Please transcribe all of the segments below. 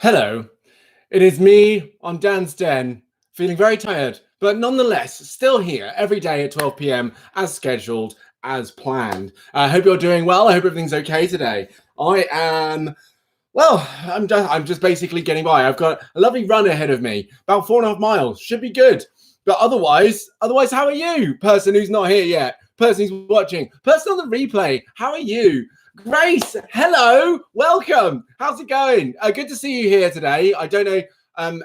Hello, it is me on Dan's Den, feeling very tired, but nonetheless still here every day at 12 p.m. as scheduled, as planned. I hope you're doing well. I hope everything's okay today. I'm just basically getting by. I've got a lovely run ahead of me, about 4.5 miles. Should be good. But otherwise, how are you, person who's not here yet? Person who's watching, person on the replay, how are you? Grace, hello, welcome. How's it going? Good to see you here today. I don't know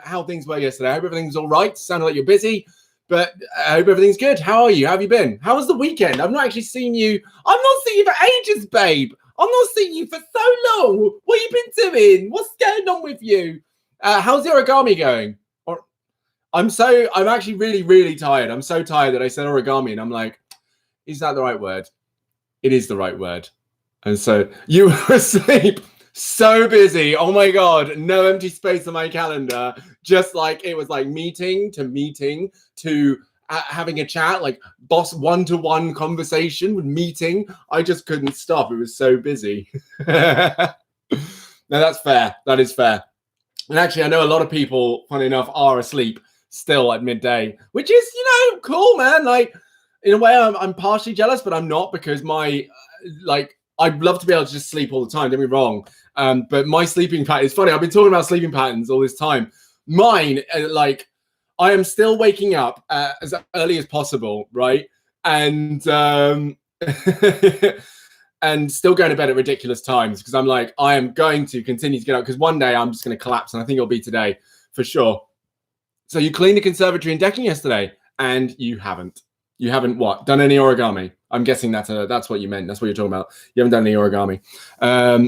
how things were yesterday. I hope everything's all right. Sounded like you're busy, but I hope everything's good. How are you? How have you been? How was the weekend? I've not actually seen you. I've not seen you for ages, babe. I've not seen you for so long. What have you been doing? What's going on with you? How's the origami going? I'm actually really, really tired. I'm so tired that I said origami and I'm like, is that the right word? It is the right word. And so you were asleep, so busy. Oh my God, no empty space on my calendar. Just like it was like meeting to having a chat, like boss one-to-one conversation with meeting. I just couldn't stop. It was so busy. No, that's fair. That is fair. And actually, I know a lot of people, funny enough, are asleep still at midday, which is, cool, man. Like, in a way, I'm partially jealous, but I'm not, because I'd love to be able to just sleep all the time. Don't be wrong. But my sleeping pattern is funny. I've been talking about sleeping patterns all this time. Mine, I am still waking up as early as possible, right? And and still going to bed at ridiculous times, because I'm like, I am going to continue to get up, because one day I'm just going to collapse, and I think it'll be today for sure. So you cleaned the conservatory and decking yesterday, and you haven't. You haven't what? Done any origami? I'm guessing that's what you meant. That's what you're talking about. You haven't done any origami.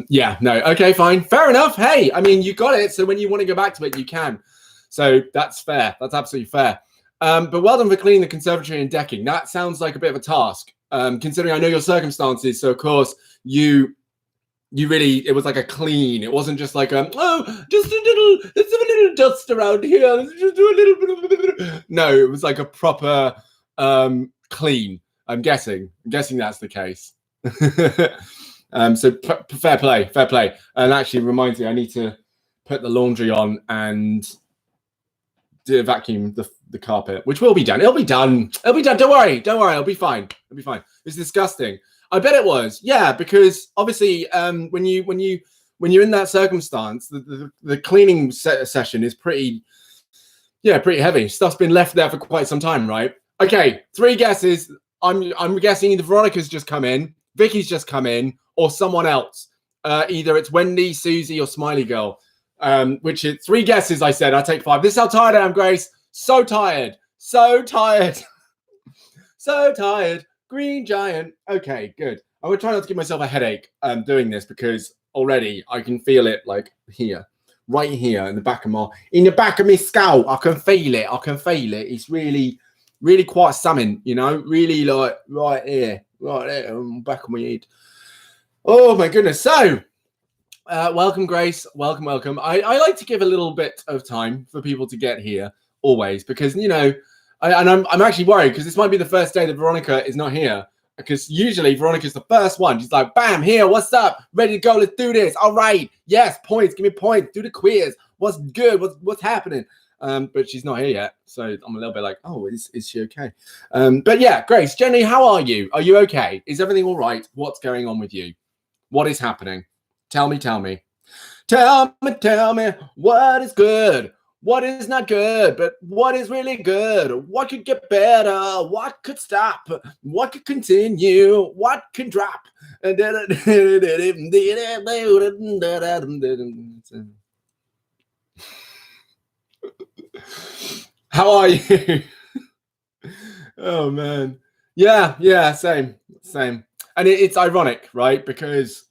Yeah, no. Okay, fine. Fair enough. Hey, I mean, you got it. So when you want to go back to it, you can. So that's fair. That's absolutely fair. But well done for cleaning the conservatory and decking. That sounds like a bit of a task, considering I know your circumstances. So of course you really, it was like a clean. It wasn't just like just a little dust around here. Let's just do a little bit. No, it was like a proper clean. I'm guessing that's the case. So fair play. And actually reminds me, I need to put the laundry on and vacuum the carpet, which will be done. It'll be done. Don't worry. It'll be fine. It's disgusting. I bet it was. Yeah, because obviously, when you're in that circumstance, the cleaning session is pretty heavy. Stuff's been left there for quite some time, right? Okay, 3 guesses. I'm guessing either Veronica's just come in, Vicky's just come in, or someone else. Either it's Wendy, Susie, or Smiley Girl. Which is 3 guesses. I said I'll take 5. This is how tired I am, Grace. So tired. So tired. Green giant. Okay, good. I'm gonna try not to give myself a headache doing this, because already I can feel it, like here, right here in the back of my skull. I can feel it. It's really, really quite something, really, like right here, right there on the back of my head. Oh my goodness. So welcome, Grace. Welcome. I like to give a little bit of time for people to get here always, because I'm actually worried, because this might be the first day that Veronica is not here, because usually Veronica's the first one. She's like, bam, here, what's up? Ready to go, let's do this. All right, yes, points, give me points, do the quiz. What's good? What's happening? But she's not here yet, so I'm a little bit like, oh, is she okay? But yeah, Grace, Jenny, how are you? Are you okay? Is everything all right? What's going on with you? What is happening? Tell me. Tell me what is good, what is not good, but what is really good, what could get better, what could stop, what could continue, what could drop. How are you? Oh man. Yeah, same. And it's ironic, right? Because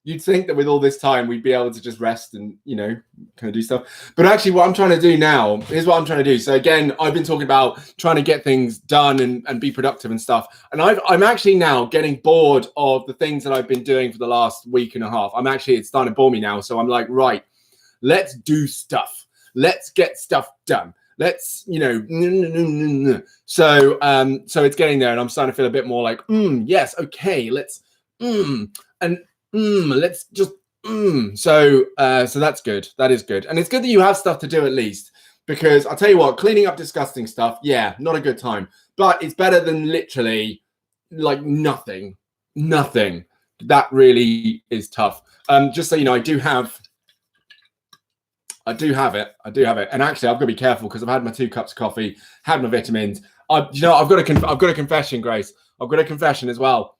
you'd think that with all this time, we'd be able to just rest and, kind of do stuff. But actually what I'm trying to do now, here's what I'm trying to do. So again, I've been talking about trying to get things done and be productive and stuff. And I'm actually now getting bored of the things that I've been doing for the last week and a half. It's starting to bore me now. So I'm like, right, let's do stuff. Let's get stuff done. Let's, So it's getting there, and I'm starting to feel a bit more like, yes, okay, let's just So that's good. That is good. And it's good that you have stuff to do at least, because I'll tell you what, cleaning up disgusting stuff, yeah, not a good time, but it's better than literally like nothing. That really is tough. Just so you know, I do have it. And actually, I've got to be careful because I've had my 2 cups of coffee, had my vitamins. I've got a confession, Grace. I've got a confession as well.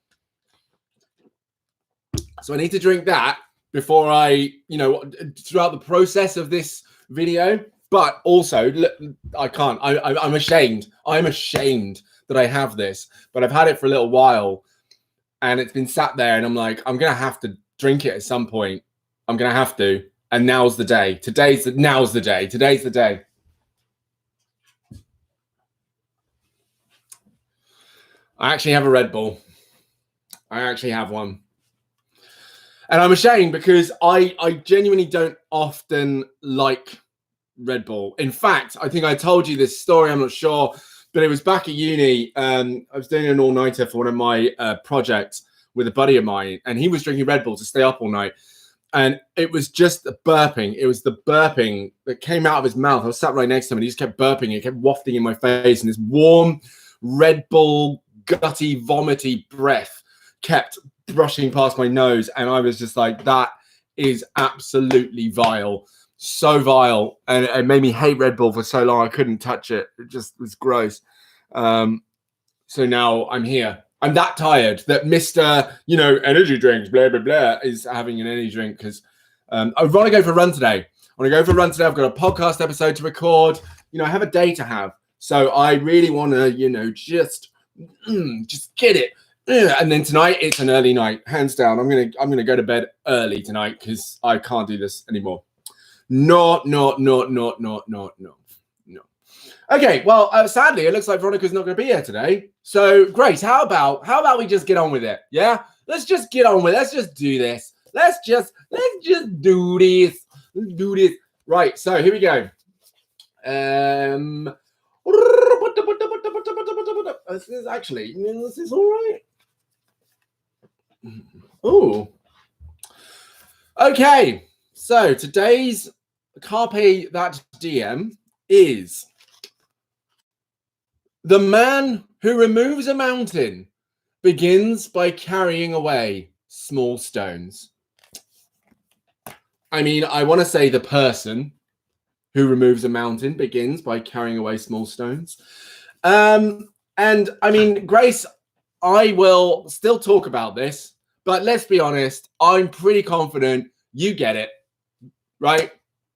So I need to drink that before I, throughout the process of this video. But also, I can't. I'm ashamed. I'm ashamed that I have this. But I've had it for a little while, and it's been sat there, and I'm like, I'm gonna have to drink it at some point. I'm gonna have to. And now's the day. Now's the day. Today's the day. I actually have a Red Bull. I actually have one. And I'm ashamed because I genuinely don't often like Red Bull. In fact, I think I told you this story, I'm not sure, but it was back at uni. I was doing an all-nighter for one of my projects with a buddy of mine, and he was drinking Red Bull to stay up all night. And it was just the burping. It was the burping that came out of his mouth. I was sat right next to him, and he just kept burping. It kept wafting in my face, and this warm Red Bull, gutty, vomity breath kept brushing past my nose. And I was just like, that is absolutely vile. So vile. And it made me hate Red Bull for so long. I couldn't touch it. It just was gross. So now I'm here. I'm that tired that Mr. Energy drinks, blah, blah, blah, is having an energy drink because I want to go for a run today. I've got a podcast episode to record. I have a day to have. So I really want to, just get it. And then tonight, it's an early night. Hands down, I'm gonna go to bed early tonight because I can't do this anymore. No. Okay, well, sadly, it looks like Veronica's not going to be here today. So, Grace, how about we just get on with it? Yeah, let's just get on with it. Let's just do this. Let's just do this. Let's do this. Right. So here we go. This is all right. Oh. Okay. So today's Carpe That DM is: the man who removes a mountain begins by carrying away small stones. I mean, I want to say the person who removes a mountain begins by carrying away small stones. And I mean, Grace, I will still talk about this, but let's be honest, I'm pretty confident you get it, right?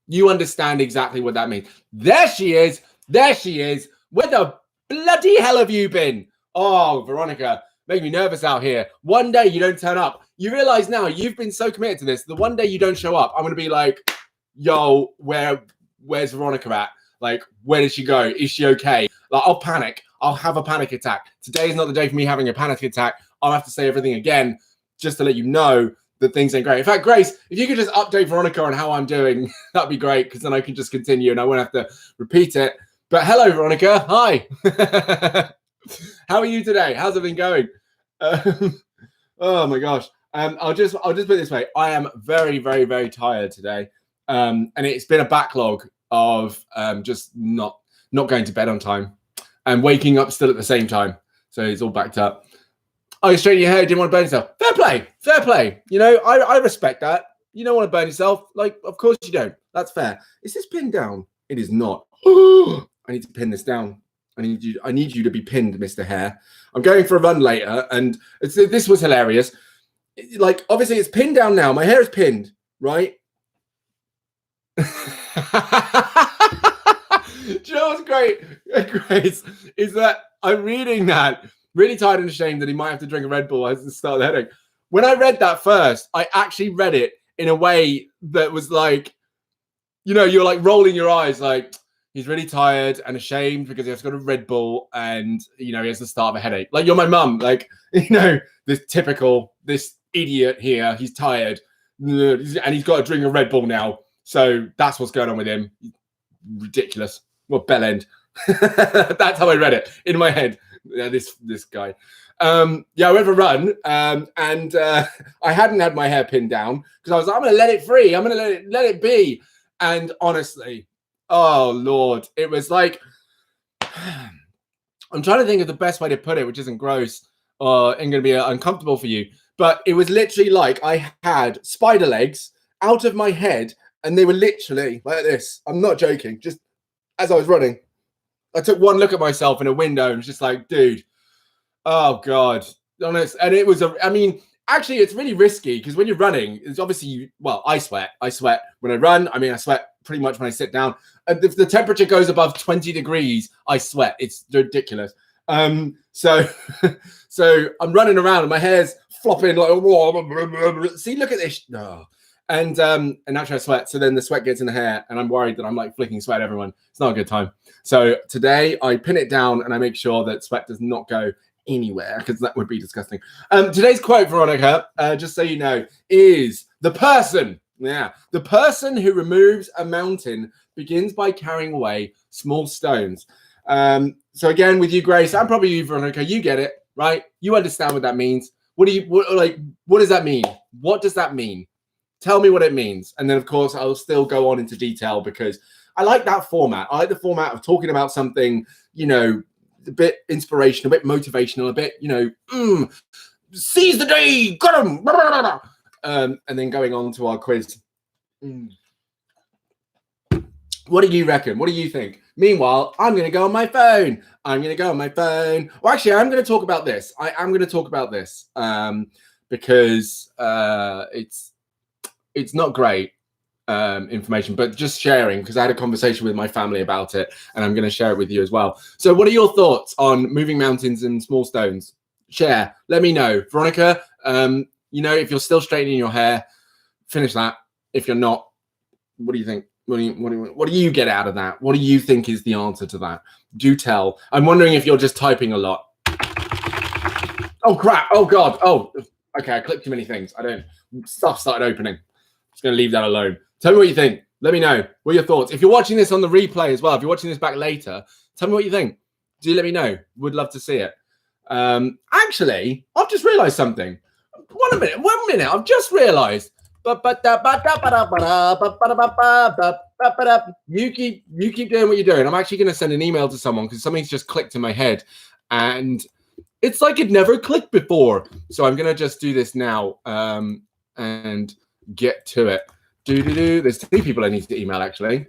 You understand exactly what that means. There she is. Where the bloody hell have you been? Oh, Veronica, make me nervous out here. One day you don't turn up. You realize now you've been so committed to this. The one day you don't show up, I'm going to be like, yo, where's Veronica at? Like, where did she go? Is she okay? Like, I'll panic. I'll have a panic attack. Today is not the day for me having a panic attack. I'll have to say everything again just to let you know that things ain't great. In fact, Grace, if you could just update Veronica on how I'm doing, that'd be great, because then I can just continue and I won't have to repeat it. But hello, Veronica. Hi. How are you today? How's it been going? Oh my gosh. I'll just put it this way. I am very, very, very tired today. And it's been a backlog of just not going to bed on time and waking up still at the same time. So it's all backed up. Oh, you straighten your hair, didn't want to burn yourself. Fair play. I respect that. You don't want to burn yourself. Like, of course you don't. That's fair. Is this pinned down? It is not. I need to pin this down. I need you to be pinned, Mr. Hair. I'm going for a run later, and this was hilarious. Like, obviously, it's pinned down now. My hair is pinned, right? Do you know what's great, Grace, is that I'm reading that, really tired and ashamed that he might have to drink a Red Bull as the start of the headache. When I read that first, I actually read it in a way that was like, you're like rolling your eyes, like, he's really tired and ashamed because he has got a Red Bull and, he has the start of a headache. Like, you're my mum. Like, this idiot here, he's tired and he's got to drink a Red Bull now. So that's what's going on with him. Ridiculous. Well, bell end. That's how I read it in my head. Yeah, this guy. Yeah, I went for a run, and I hadn't had my hair pinned down because I was like, I'm gonna let it free. I'm gonna let it be. And honestly, oh Lord, it was like I'm trying to think of the best way to put it, which isn't gross or ain't gonna be uncomfortable for you. But it was literally like I had spider legs out of my head, and they were literally like this. I'm not joking. Just as I was running, I took one look at myself in a window and was just like, dude, oh God. Honest. And it was I mean, actually, it's really risky because when you're running, it's obviously, well, I sweat. I sweat when I run. I mean, I sweat pretty much when I sit down. And if the temperature goes above 20 degrees, I sweat. It's ridiculous. So I'm running around and my hair's flopping like, see, look at this. No. And naturally I sweat. So then the sweat gets in the hair and I'm worried that I'm like flicking sweat at everyone. It's not a good time. So today I pin it down and I make sure that sweat does not go anywhere because that would be disgusting. Today's quote, Veronica, just so you know, is the person who removes a mountain begins by carrying away small stones. So again, with you, Grace, and probably you, Veronica, you get it, right? You understand what that means. What does that mean? What does that mean? Tell me what it means. And then, of course, I'll still go on into detail because I like that format. I like the format of talking about something, you know, a bit inspirational, a bit motivational, a bit, you know, seize the day, got him. And then going on to our quiz. What do you reckon? What do you think? Meanwhile, I'm going to go on my phone. Well, actually, I'm going to talk about this. I am going to talk about this because it's not great information, but just sharing because I had a conversation with my family about it and I'm going to share it with you as well. So what are your thoughts on moving mountains and small stones? Share. Let me know. Veronica, you know, if you're still straightening your hair, finish that. If you're not, what do you think? What do you get out of that? What do you think is the answer to that? Do tell. I'm wondering if you're just typing a lot. Oh, crap. Oh, God. Oh, okay. I clicked too many things. Stuff started opening. Just going to leave that alone. Tell me what you think. Let me know. What are your thoughts? If you're watching this on the replay as well, if you're watching this back later, tell me what you think. Do let me know. Would love to see it. Actually, I've just realized something. One minute. I've just realized. You keep doing what you're doing. I'm actually going to send an email to someone because something's just clicked in my head and it's like it never clicked before. So I'm going to just do this now and get to it. There's 2 people I need to email actually.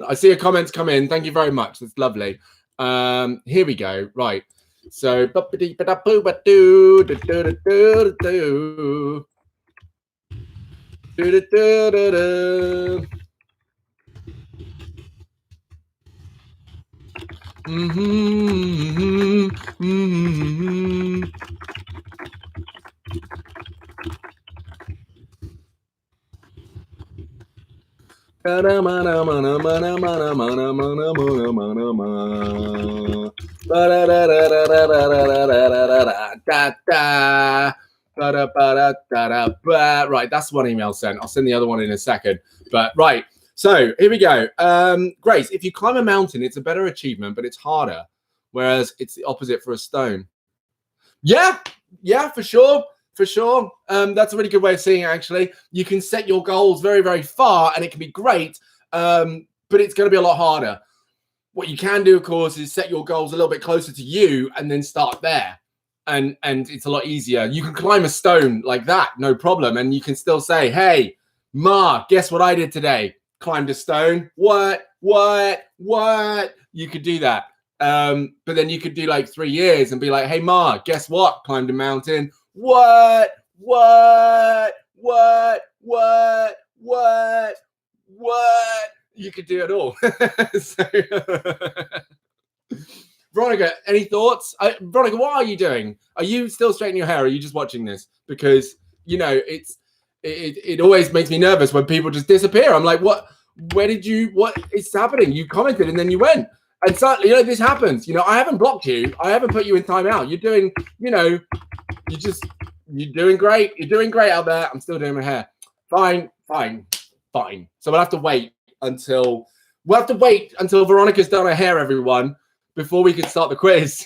I see your comments come in. Thank you very much. That's lovely. Here we go. Right. So Right, that's one email sent. I'll send the other one in a second. But right, so here we go. Grace, if you climb a mountain, it's a better achievement, but it's harder. Whereas it's the opposite for a stone. Yeah, for sure. That's a really good way of seeing it, actually. You can set your goals very, very far and it can be great, but it's going to be a lot harder. What you can do, of course, is set your goals a little bit closer to you and then start there. And it's a lot easier. You can climb a stone like that, no problem. And you can still say, hey, Ma, guess what I did today? Climbed a stone. What? You could do that. But then you could do like 3 years and be like, hey, Ma, guess what? Climbed a mountain. What? You could do it all. Veronica, any thoughts? Veronica, what are you doing? Are you still straightening your hair? Or are you just watching this? Because, you know, it always makes me nervous when people just disappear. I'm like, what is happening? You commented and then you went. And so, you know, this happens. You know, I haven't blocked you. I haven't put you in timeout. You're doing, you know, you're doing great. You're doing great out there. I'm still doing my hair. Fine. So we'll have to wait until Veronica's done her hair, everyone, before we can start the quiz.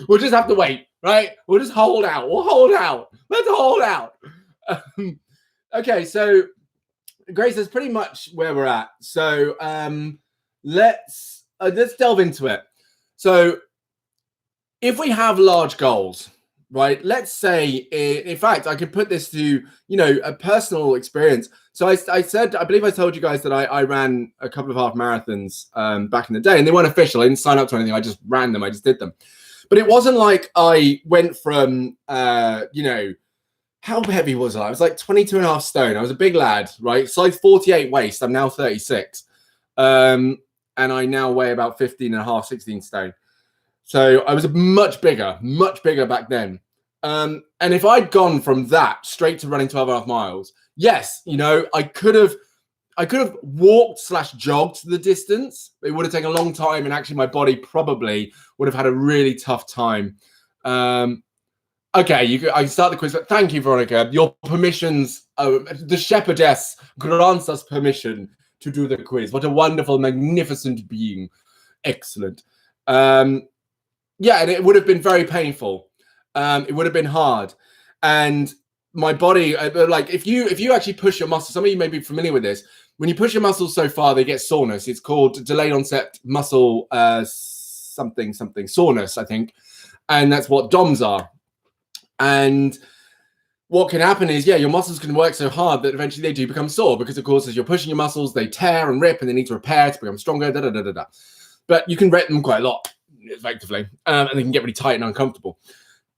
We'll just have to wait, right? We'll just hold out. We'll hold out. Let's hold out. Okay, so Grace, that's pretty much where we're at. So let's delve into it. So if we have large goals, right? Let's say, in fact, I could put this to, you know, a personal experience. So I believe I told you guys that I ran a couple of half marathons back in the day, and they weren't official. I didn't sign up to anything. I just ran them. I just did them. But it wasn't like I went from, you know, how heavy was I? I was like 22 and a half stone. I was a big lad, right? Size 48 waist. I'm now 36. And I now weigh about 15 and a half, 16 stone. So I was much bigger back then. And if I'd gone from that straight to running 12 and a half miles, yes, you know, I could have walked/jogged the distance. It would have taken a long time, and actually my body probably would have had a really tough time. Okay, I can start the quiz, but thank you, Veronica. Your permissions, the shepherdess grants us permission to do the quiz. What a wonderful, magnificent being. Excellent. Yeah, and it would have been very painful. It would have been hard. And my body, like if you actually push your muscles, some of you may be familiar with this. When you push your muscles so far, they get soreness. It's called delayed onset muscle something soreness, I think. And that's what DOMS are. And what can happen is, yeah, your muscles can work so hard that eventually they do become sore, because of course, as you're pushing your muscles, they tear and rip and they need to repair to become stronger, But you can rip them quite a lot, effectively, and they can get really tight and uncomfortable.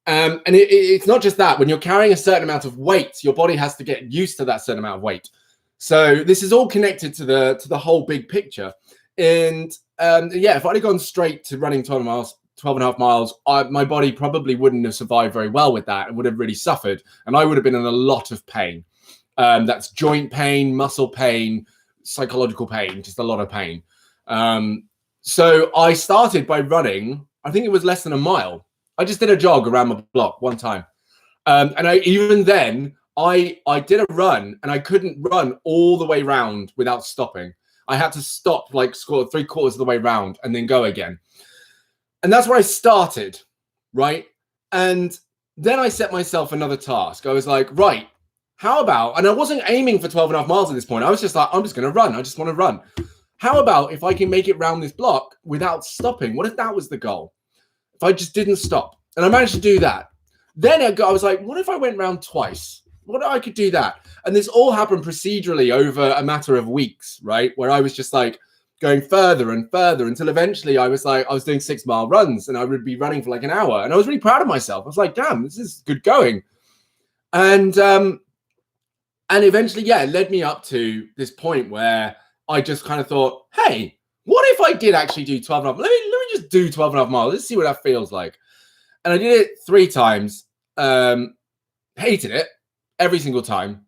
And it's not just that. When you're carrying a certain amount of weight, your body has to get used to that certain amount of weight. So this is all connected to the whole big picture. And yeah, if I'd have gone straight to running 12 and a half miles, my body probably wouldn't have survived very well with that. It would have really suffered, and I would have been in a lot of pain. That's joint pain, muscle pain, psychological pain, just a lot of pain. So I started by running, I think it was less than a mile. I just did a jog around my block one time. And even then, I did a run, and I couldn't run all the way round without stopping. I had to stop like score 3/4 of the way round and then go again. And that's where I started, right? And then I set myself another task. I was like, right, how about, and I wasn't aiming for 12 and a half miles at this point. I was just like, I'm just going to run. I just want to run. How about if I can make it round this block without stopping? What if that was the goal? If I just didn't stop? And I managed to do that. Then I was like, what if I went round twice? What if I could do that? And this all happened procedurally over a matter of weeks, right? Where I was just like going further and further until eventually I was doing 6 mile runs, and I would be running for like an hour. And I was really proud of myself. I was like, damn, this is good going. And eventually, yeah, it led me up to this point where I just kind of thought, hey, what if I did actually do 12 and a half? Let me just do 12 and a half miles. Let's see what that feels like. And I did it 3 times. Hated it every single time.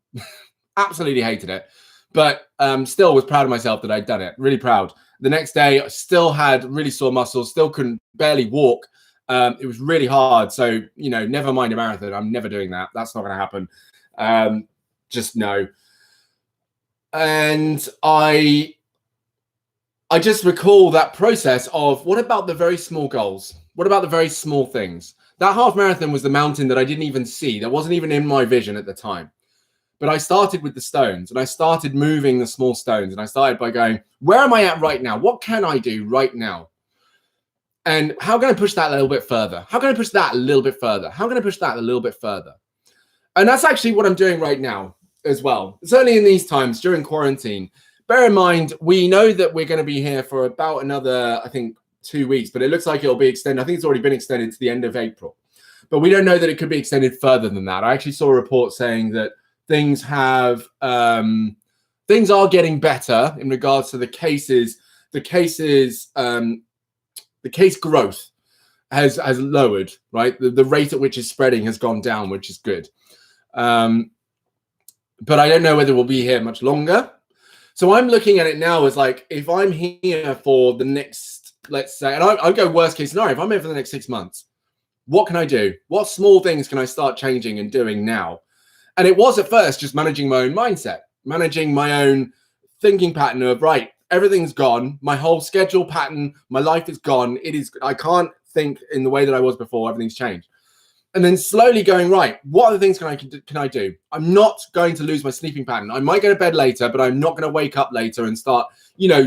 Absolutely hated it. But still was proud of myself that I'd done it. Really proud. The next day, I still had really sore muscles. Still couldn't barely walk. It was really hard. So, you know, never mind a marathon. I'm never doing that. That's not going to happen. Just no. And I just recall that process of, what about the very small goals? What about the very small things? That half marathon was the mountain that I didn't even see. That wasn't even in my vision at the time. But I started with the stones, and I started moving the small stones. And I started by going, where am I at right now? What can I do right now? And how can I push that a little bit further? How can I push that a little bit further? How can I push that a little bit further? And that's actually what I'm doing right now as well. Certainly in these times during quarantine. Bear in mind, we know that we're going to be here for about another, I think, 2 weeks, but it looks like it'll be extended. I think it's already been extended to the end of April, but we don't know that it could be extended further than that. I actually saw a report saying that things are getting better in regards to the cases. The case growth has lowered, right? The rate at which it's spreading has gone down, which is good. But I don't know whether we'll be here much longer. So I'm looking at it now as like, if I'm here for the next, let's say, and I go worst case scenario, if I'm here for the next 6 months, what can I do? What small things can I start changing and doing now? And it was at first just managing my own mindset, managing my own thinking pattern of, right, everything's gone. My whole schedule pattern, my life is gone. I can't think in the way that I was before. Everything's changed. And then slowly going, right, what other things can I do? I'm not going to lose my sleeping pattern. I might go to bed later, but I'm not going to wake up later and start,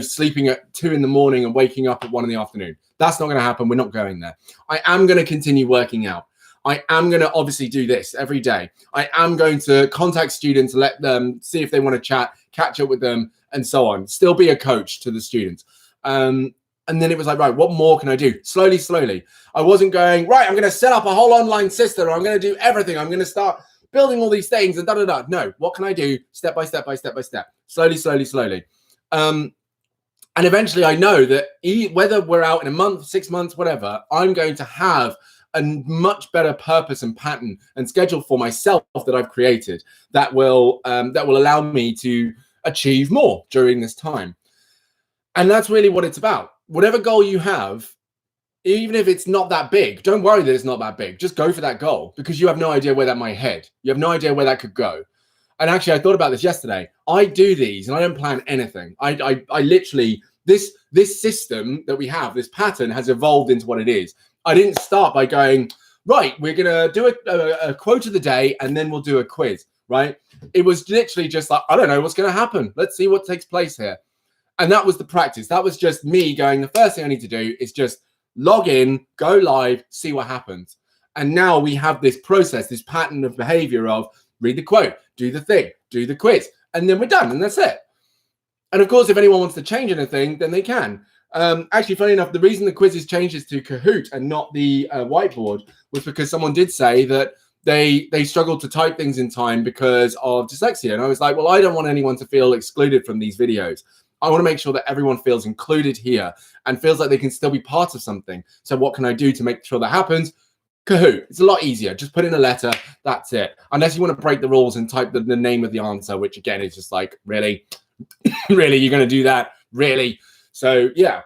sleeping at 2 in the morning and waking up at 1 in the afternoon. That's not going to happen. We're not going there. I am going to continue working out. I am going to obviously do this every day. I am going to contact students, let them see if they want to chat, catch up with them, and so on. Still be a coach to the students. And then it was like, right, what more can I do? Slowly. I wasn't going, right, I'm going to set up a whole online system, or I'm going to do everything. I'm going to start building all these things and da-da-da. No, what can I do? Step by step. Slowly. And eventually I know that whether we're out in a month, 6 months, whatever, I'm going to have a much better purpose and pattern and schedule for myself that I've created that will allow me to achieve more during this time. And that's really what it's about. Whatever goal you have, even if it's not that big, don't worry that it's not that big. Just go for that goal, because you have no idea where that might head. You have no idea where that could go. And actually, I thought about this yesterday. I do these and I don't plan anything. I literally, this system that we have, this pattern has evolved into what it is. I didn't start by going, right, we're going to do a quote of the day and then we'll do a quiz, right? It was literally just like, I don't know what's going to happen. Let's see what takes place here. And that was the practice. That was just me going, the first thing I need to do is just log in, go live, see what happens. And now we have this process, this pattern of behavior of read the quote, do the thing, do the quiz, and then we're done, and that's it. And of course, if anyone wants to change anything, then they can. Actually, funny enough, the reason the quizzes changes to Kahoot and not the whiteboard was because someone did say that they struggled to type things in time because of dyslexia. And I was like, well, I don't want anyone to feel excluded from these videos. I want to make sure that everyone feels included here and feels like they can still be part of something. So what can I do to make sure that happens? Kahoot. It's a lot easier. Just put in a letter. That's it. Unless you want to break the rules and type the name of the answer, which again is just like, really? Really? You're going to do that? Really? So yeah.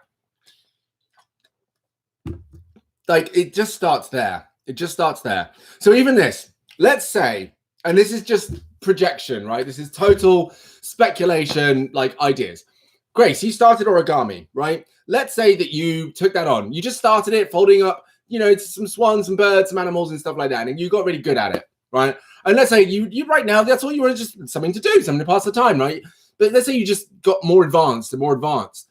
Like, it just starts there. It just starts there. So even this, let's say, and this is just projection, right? This is total speculation, like ideas. Grace, you started origami, right? Let's say that you took that on. You just started it, folding up, it's some swans, some birds, some animals and stuff like that. And you got really good at it, right? And let's say you right now, that's all you want, just something to do, something to pass the time, right? But let's say you just got more advanced and more advanced.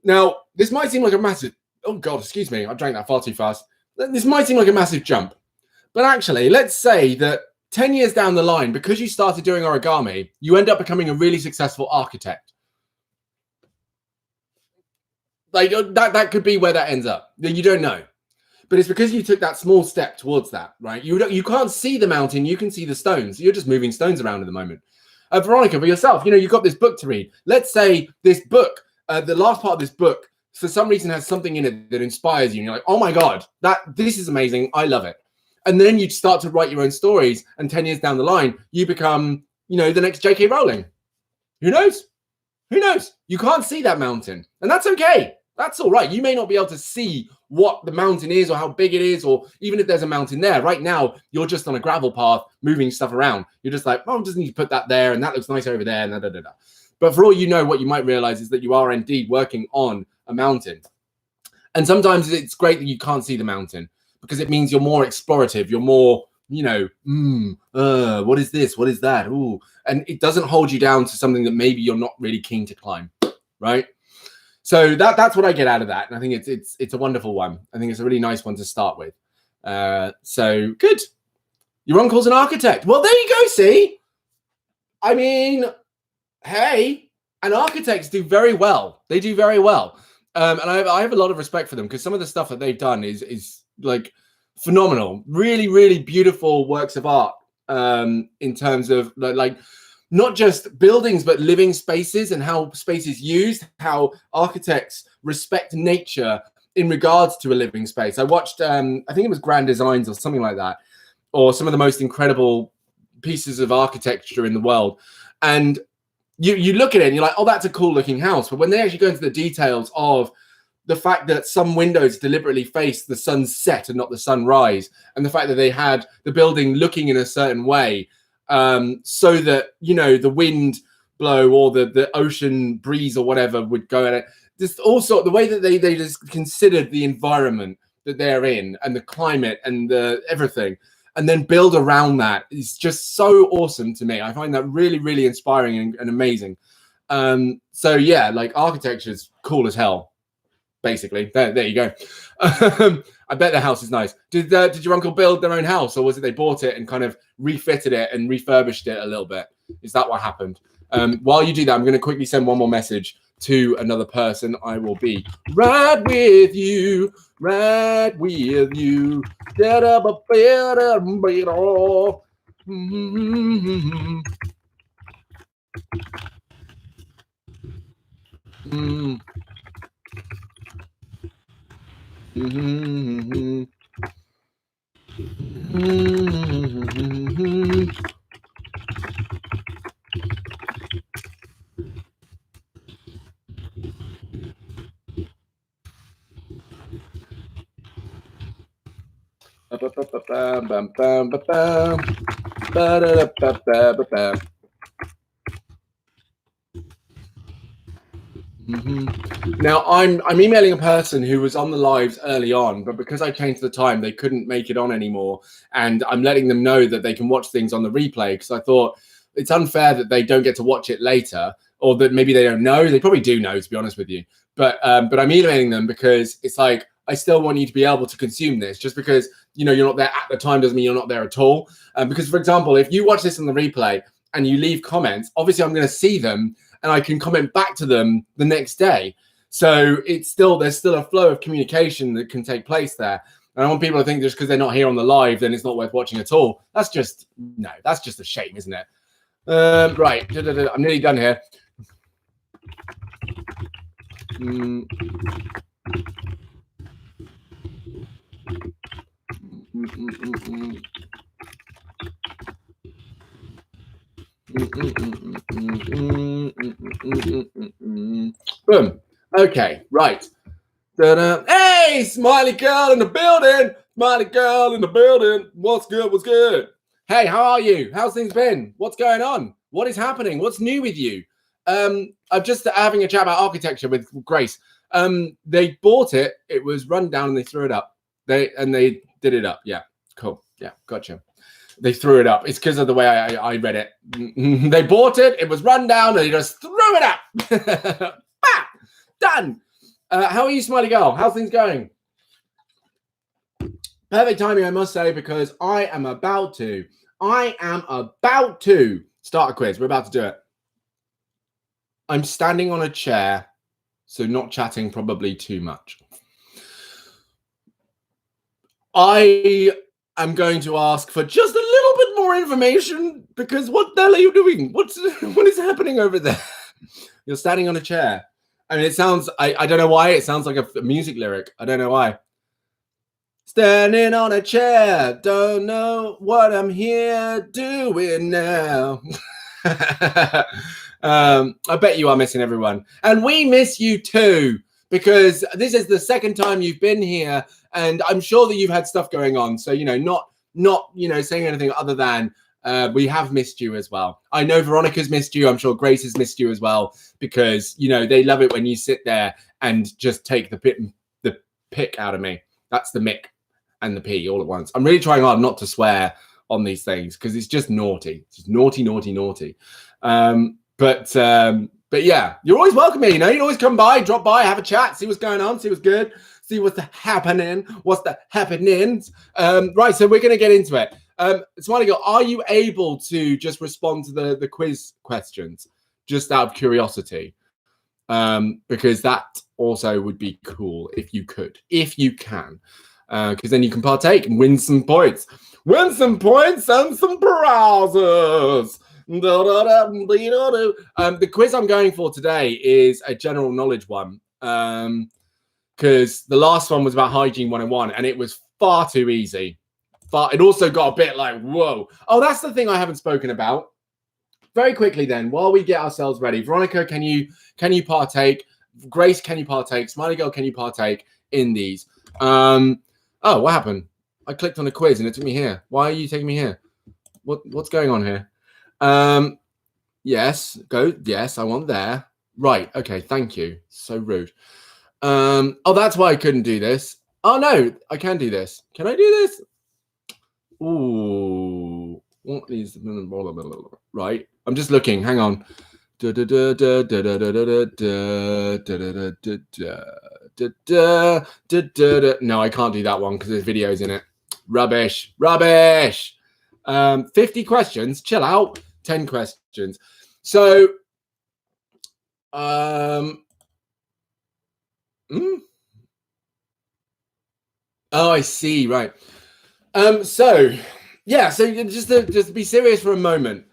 Now, this might seem like a massive, oh God, excuse me, I drank that far too fast. This might seem like a massive jump. But actually, let's say that 10 years down the line, because you started doing origami, you end up becoming a really successful architect. Like that could be where that ends up. You don't know. But it's because you took that small step towards that, right? You can't see the mountain, you can see the stones. You're just moving stones around at the moment. Veronica, for yourself, you've got this book to read. Let's say this book, the last part of this book, for some reason has something in it that inspires you. And you're like, oh my God, this is amazing. I love it. And then you start to write your own stories. And 10 years down the line, you become, the next J.K. Rowling. Who knows? Who knows? You can't see that mountain. And that's okay. That's all right. You may not be able to see what the mountain is or how big it is, or even if there's a mountain there. Right now, you're just on a gravel path moving stuff around. You're just like, oh, I just need to put that there, and that looks nice over there, and da-da-da-da. But for all you know, what you might realize is that you are indeed working on a mountain. And sometimes it's great that you can't see the mountain because it means you're more explorative. You're more, what is this? What is that? Ooh. And it doesn't hold you down to something that maybe you're not really keen to climb, right? So that's what I get out of that. And I think it's a wonderful one. I think it's a really nice one to start with. So good. Your uncle's an architect. Well, there you go. See, I mean, hey, and architects do very well. They do very well. And I have a lot of respect for them because some of the stuff that they've done is like phenomenal. Really, really beautiful works of art in terms of like not just buildings, but living spaces and how space is used, how architects respect nature in regards to a living space. I watched, I think it was Grand Designs or something like that, or some of the most incredible pieces of architecture in the world. And you look at it and you're like, oh, that's a cool looking house. But when they actually go into the details of the fact that some windows deliberately face the sunset and not the sunrise, and the fact that they had the building looking in a certain way, so that, you know, the wind blow or the ocean breeze or whatever would go at it. Just also the way that they just considered the environment that they're in and the climate and the everything, and then build around that is just so awesome to me. I find that really, really inspiring and amazing. So yeah, like architecture is cool as hell. Basically, there you go. I bet the house is nice. Did your uncle build their own house, or was it they bought it and kind of refitted it and refurbished it a little bit? Is that what happened? While you do that, I'm going to quickly send one more message to another person. I will be right with you, right with you. Now I'm emailing a person who was on the lives early on, but because I changed the time, they couldn't make it on anymore. And I'm letting them know that they can watch things on the replay, because I thought it's unfair that they don't get to watch it later, or that maybe they don't know. They probably do know, to be honest with you. But I'm emailing them because it's like, I still want you to be able to consume this. Just because, you know, you're not there at the time doesn't mean you're not there at all. Because, for example, if you watch this on the replay and you leave comments, obviously I'm going to see them and I can comment back to them the next day. So there's still a flow of communication that can take place there. And I want people to think just because they're not here on the live, then it's not worth watching at all. That's just a shame, isn't it? Right, I'm nearly done here. Boom. Okay, right. Hey, smiley girl in the building. Smiley girl in the building. What's good? What's good? Hey, how are you? How's things been? What's going on? What is happening? What's new with you? I'm just having a chat about architecture with Grace. They bought it. It was run down and they threw it up. They did it up. Yeah, cool. Yeah, gotcha. They threw it up. It's because of the way I read it. They bought it. It was run down and they just threw it up. Bah! Done. How are you, smiley girl? How's things going? Perfect timing, I must say, because I am about to start a quiz. We're about to do it. I'm standing on a chair, so not chatting probably too much. I am going to ask for just a little bit more information, because what the hell are you doing? What is happening over there? You're standing on a chair. I mean, it sounds, I don't know why, it sounds like a music lyric. I don't know why. Standing on a chair, don't know what I'm here doing now. I bet you are missing everyone. And we miss you too, because this is the second time you've been here, and I'm sure that you've had stuff going on. So, you know, not you know, saying anything other than we have missed you as well. I know Veronica's missed you. I'm sure Grace has missed you as well, because, you know, they love it when you sit there and just take the pick out of me. That's the mick and the P all at once. I'm really trying hard not to swear on these things, because it's just naughty. It's just naughty, naughty, naughty. But yeah, you're always welcome here. You know, you can always come by, drop by, have a chat, see what's going on, see what's good, see what's happening. Right, so we're going to get into it. Smiley girl, are you able to just respond to the quiz questions, just out of curiosity? Because that also would be cool if you could, if you can, because then you can partake and win some points and some prizes. The quiz I'm going for today is a general knowledge one, because the last one was about hygiene 101 and it was far too easy. But it also got a bit like, whoa. Oh, that's the thing I haven't spoken about. very quickly then, while we get ourselves ready, Veronica, can you partake? Grace, can you partake? Smiley Girl, can you partake in these? Oh, what happened? I clicked on a quiz and it took me here. Why are you taking me here? What's going on here? Yes, go. Yes, I want there. Right. Okay. Thank you. So rude. Oh, that's why I couldn't do this. Oh no, I can do this. Can I do this? Ooh. What is right? I'm just looking. Hang on. No, I can't do that one because there's videos in it. Rubbish. 50 questions. Chill out. 10 questions. So, oh, I see. Right. So just be serious for a moment.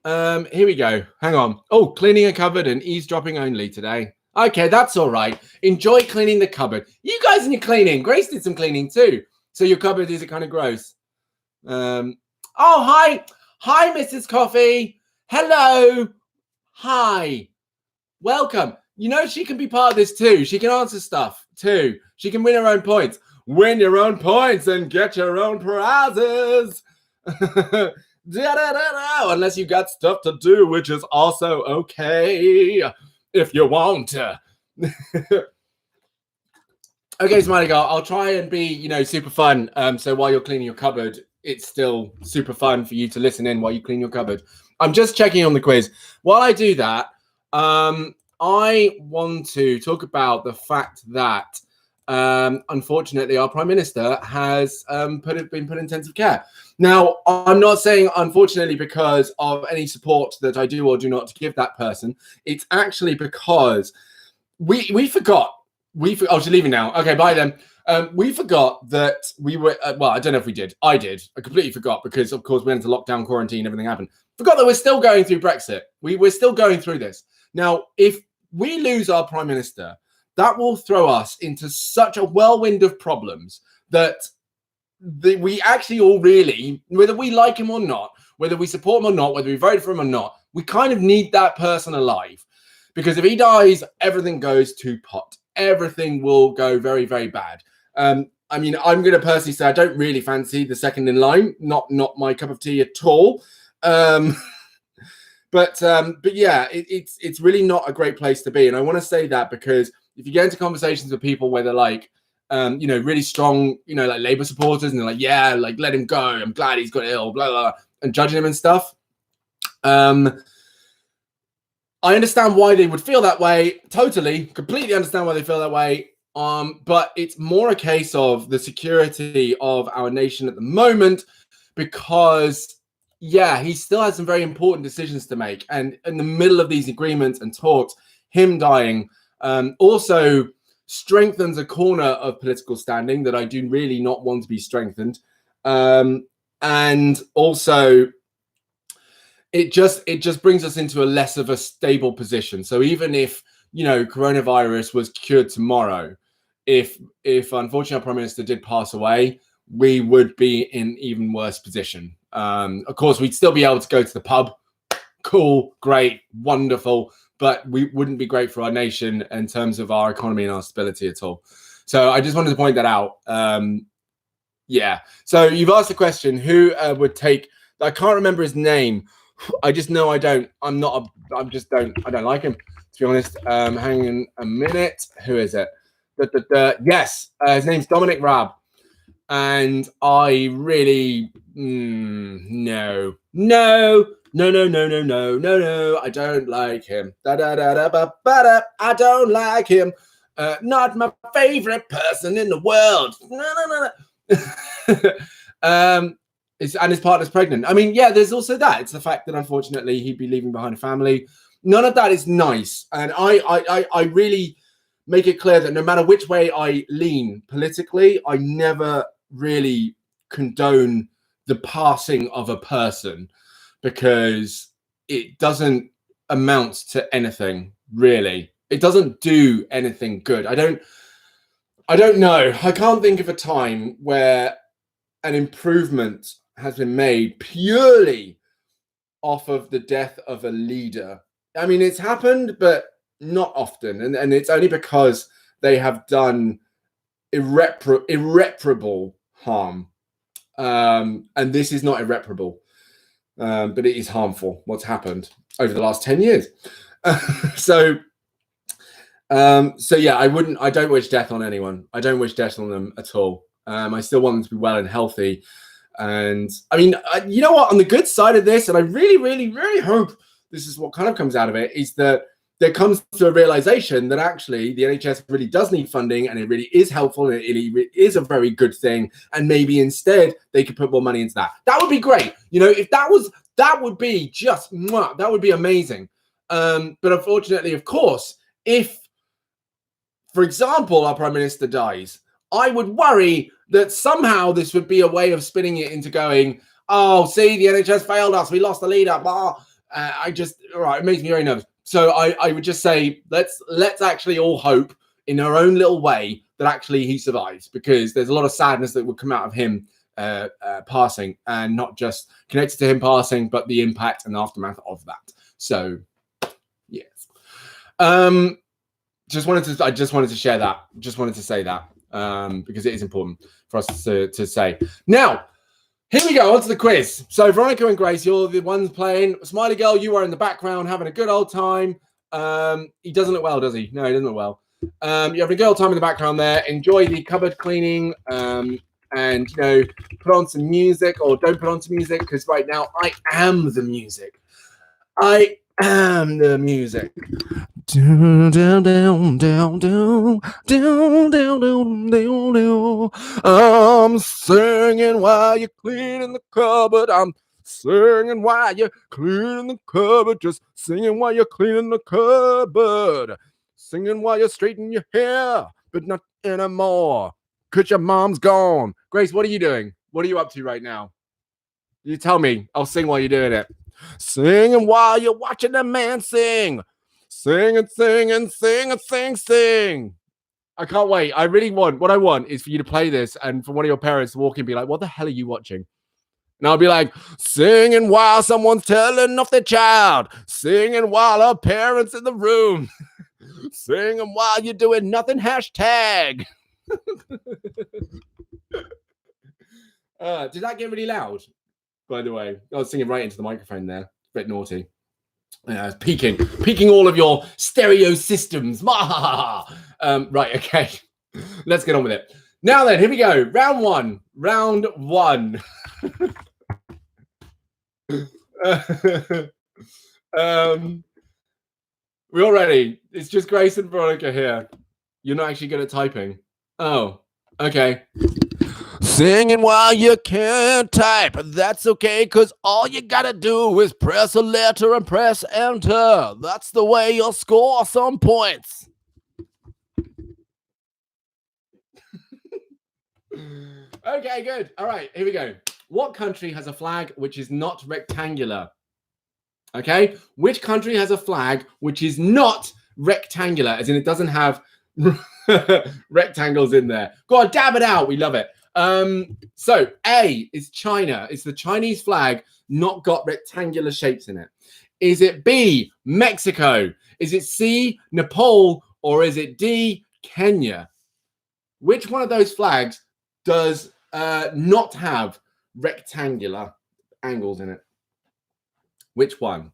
Here we go. Hang on. Oh, cleaning a cupboard and eavesdropping only today. Okay, that's all right. Enjoy cleaning the cupboard. You guys and your cleaning. Grace did some cleaning too. So your cupboard, is it kind of gross? Oh, hi, Mrs. Coffee. Hello. Hi. Welcome. You know, she can be part of this too. She can answer stuff too. She can win her own points. Win your own points and get your own prizes. Unless you got stuff to do, which is also okay if you want. Okay, Smiley Girl, I'll try and be, super fun. So while you're cleaning your cupboard, it's still super fun for you to listen in while you clean your cupboard. I'm just checking on the quiz. While I do that, I want to talk about the fact that unfortunately our Prime Minister has been put in intensive care. Now, I'm not saying unfortunately because of any support that I do or do not give that person. It's actually because we forgot. Oh, she's leaving now. Okay, bye then. We forgot that we were, well, I don't know if we did. I did. I completely forgot because, of course, we went into lockdown, quarantine, everything happened. Forgot that we're still going through Brexit. We're still going through this. Now, if we lose our Prime Minister, that will throw us into such a whirlwind of problems that we actually all really, whether we like him or not, whether we support him or not, whether we voted for him or not, we kind of need that person alive. Because if he dies, everything goes to pot. Everything will go very, very bad. I mean, I'm going to personally say I don't really fancy the second in line. Not my cup of tea at all. But yeah, it's really not a great place to be. And I want to say that because if you get into conversations with people where they're like, really strong, like Labour supporters, and they're like, yeah, like let him go. I'm glad he's got ill, blah, blah, blah, and judging him and stuff. I understand why they would feel that way. Totally, completely understand why they feel that way. But it's more a case of the security of our nation at the moment, because yeah, he still has some very important decisions to make. And in the middle of these agreements and talks, him dying also strengthens a corner of political standing that I do really not want to be strengthened. And also it just brings us into a less of a stable position. So even if, coronavirus was cured tomorrow, if unfortunately our Prime Minister did pass away, we would be in even worse position. Of course, we'd still be able to go to the pub. Cool, great, wonderful. But we wouldn't be great for our nation in terms of our economy and our stability at all. So I just wanted to point that out. Yeah. So you've asked the question, who would take, I can't remember his name. I just know I don't like him, to be honest. Hang on a minute. Who is it? Yes, his name's Dominic Raab. And I really, no, I don't like him. I don't like him. Not my favorite person in the world. And his partner's pregnant. I mean, yeah, there's also that. It's the fact that unfortunately he'd be leaving behind a family. None of that is nice. And I really make it clear that no matter which way I lean politically, I never really condone the passing of a person, because it doesn't amount to anything, really. It doesn't do anything good. I don't know. I can't think of a time where an improvement has been made purely off of the death of a leader. I mean, it's happened, but not often. And it's only because they have done irreparable harm. And this is not irreparable, but it is harmful, what's happened over the last 10 years. So yeah, I don't wish death on anyone. I don't wish death on them at all. I still want them to be well and healthy. And I mean, you know what, on the good side of this, and I really, really, really hope this is what kind of comes out of it, is that there comes to a realization that actually the NHS really does need funding, and it really is helpful, and it really is a very good thing. And maybe instead they could put more money into that. That would be great. You know, if that would be just, that would be amazing. But unfortunately, of course, if, for example, our Prime Minister dies, I would worry that somehow this would be a way of spinning it into going, oh, see, the NHS failed us. We lost the leader. It makes me very nervous. So I would just say, let's actually all hope in our own little way that actually he survives, because there's a lot of sadness that would come out of him passing, and not just connected to him passing, but the impact and aftermath of that. So, yes. I just wanted to share that. Just wanted to say that because it is important for us to say. Now, here we go, on to the quiz. So Veronica and Grace, you're the ones playing. Smiley Girl, you are in the background having a good old time. He doesn't look well, does he? No, he doesn't look well. You're having a good old time in the background there. Enjoy the cupboard cleaning and, you know, put on some music, or don't put on some music, because right now I am the music. I am the music. I'm singing while you're cleaning the cupboard. I'm singing while you're cleaning the cupboard. Just singing while you're cleaning the cupboard. Singing while you're straightening your hair, but not anymore, because your mom's gone. Grace, what are you doing? What are you up to right now? You tell me. I'll sing while you're doing it. Singing while you're watching a man sing. Sing and sing and sing and sing, sing. I can't wait. What I want is for you to play this, and for one of your parents to walk in and be like, what the hell are you watching? And I'll be like, singing while someone's telling off their child. Singing while our parents in the room. Singing while you're doing nothing, hashtag. Did that get really loud, by the way? I was singing right into the microphone there. A bit naughty. Yeah, peaking all of your stereo systems. Right, okay. Let's get on with it. Now then, here we go. Round one. We're all ready. It's just Grace and Veronica here. You're not actually good at typing. Oh, okay. Singing while you can't type. That's okay, because all you gotta do is press a letter and press enter. That's the way you'll score some points. Okay, good. All right, here we go. What country has a flag which is not rectangular? Okay, which country has a flag which is not rectangular, as in it doesn't have rectangles in there? Go on, dab it out. We love it. So A is China. It's the Chinese flag not got rectangular shapes in it. Is it B, Mexico? Is it C, Nepal? Or is it D, Kenya? Which one of those flags does not have rectangular angles in it? Which one?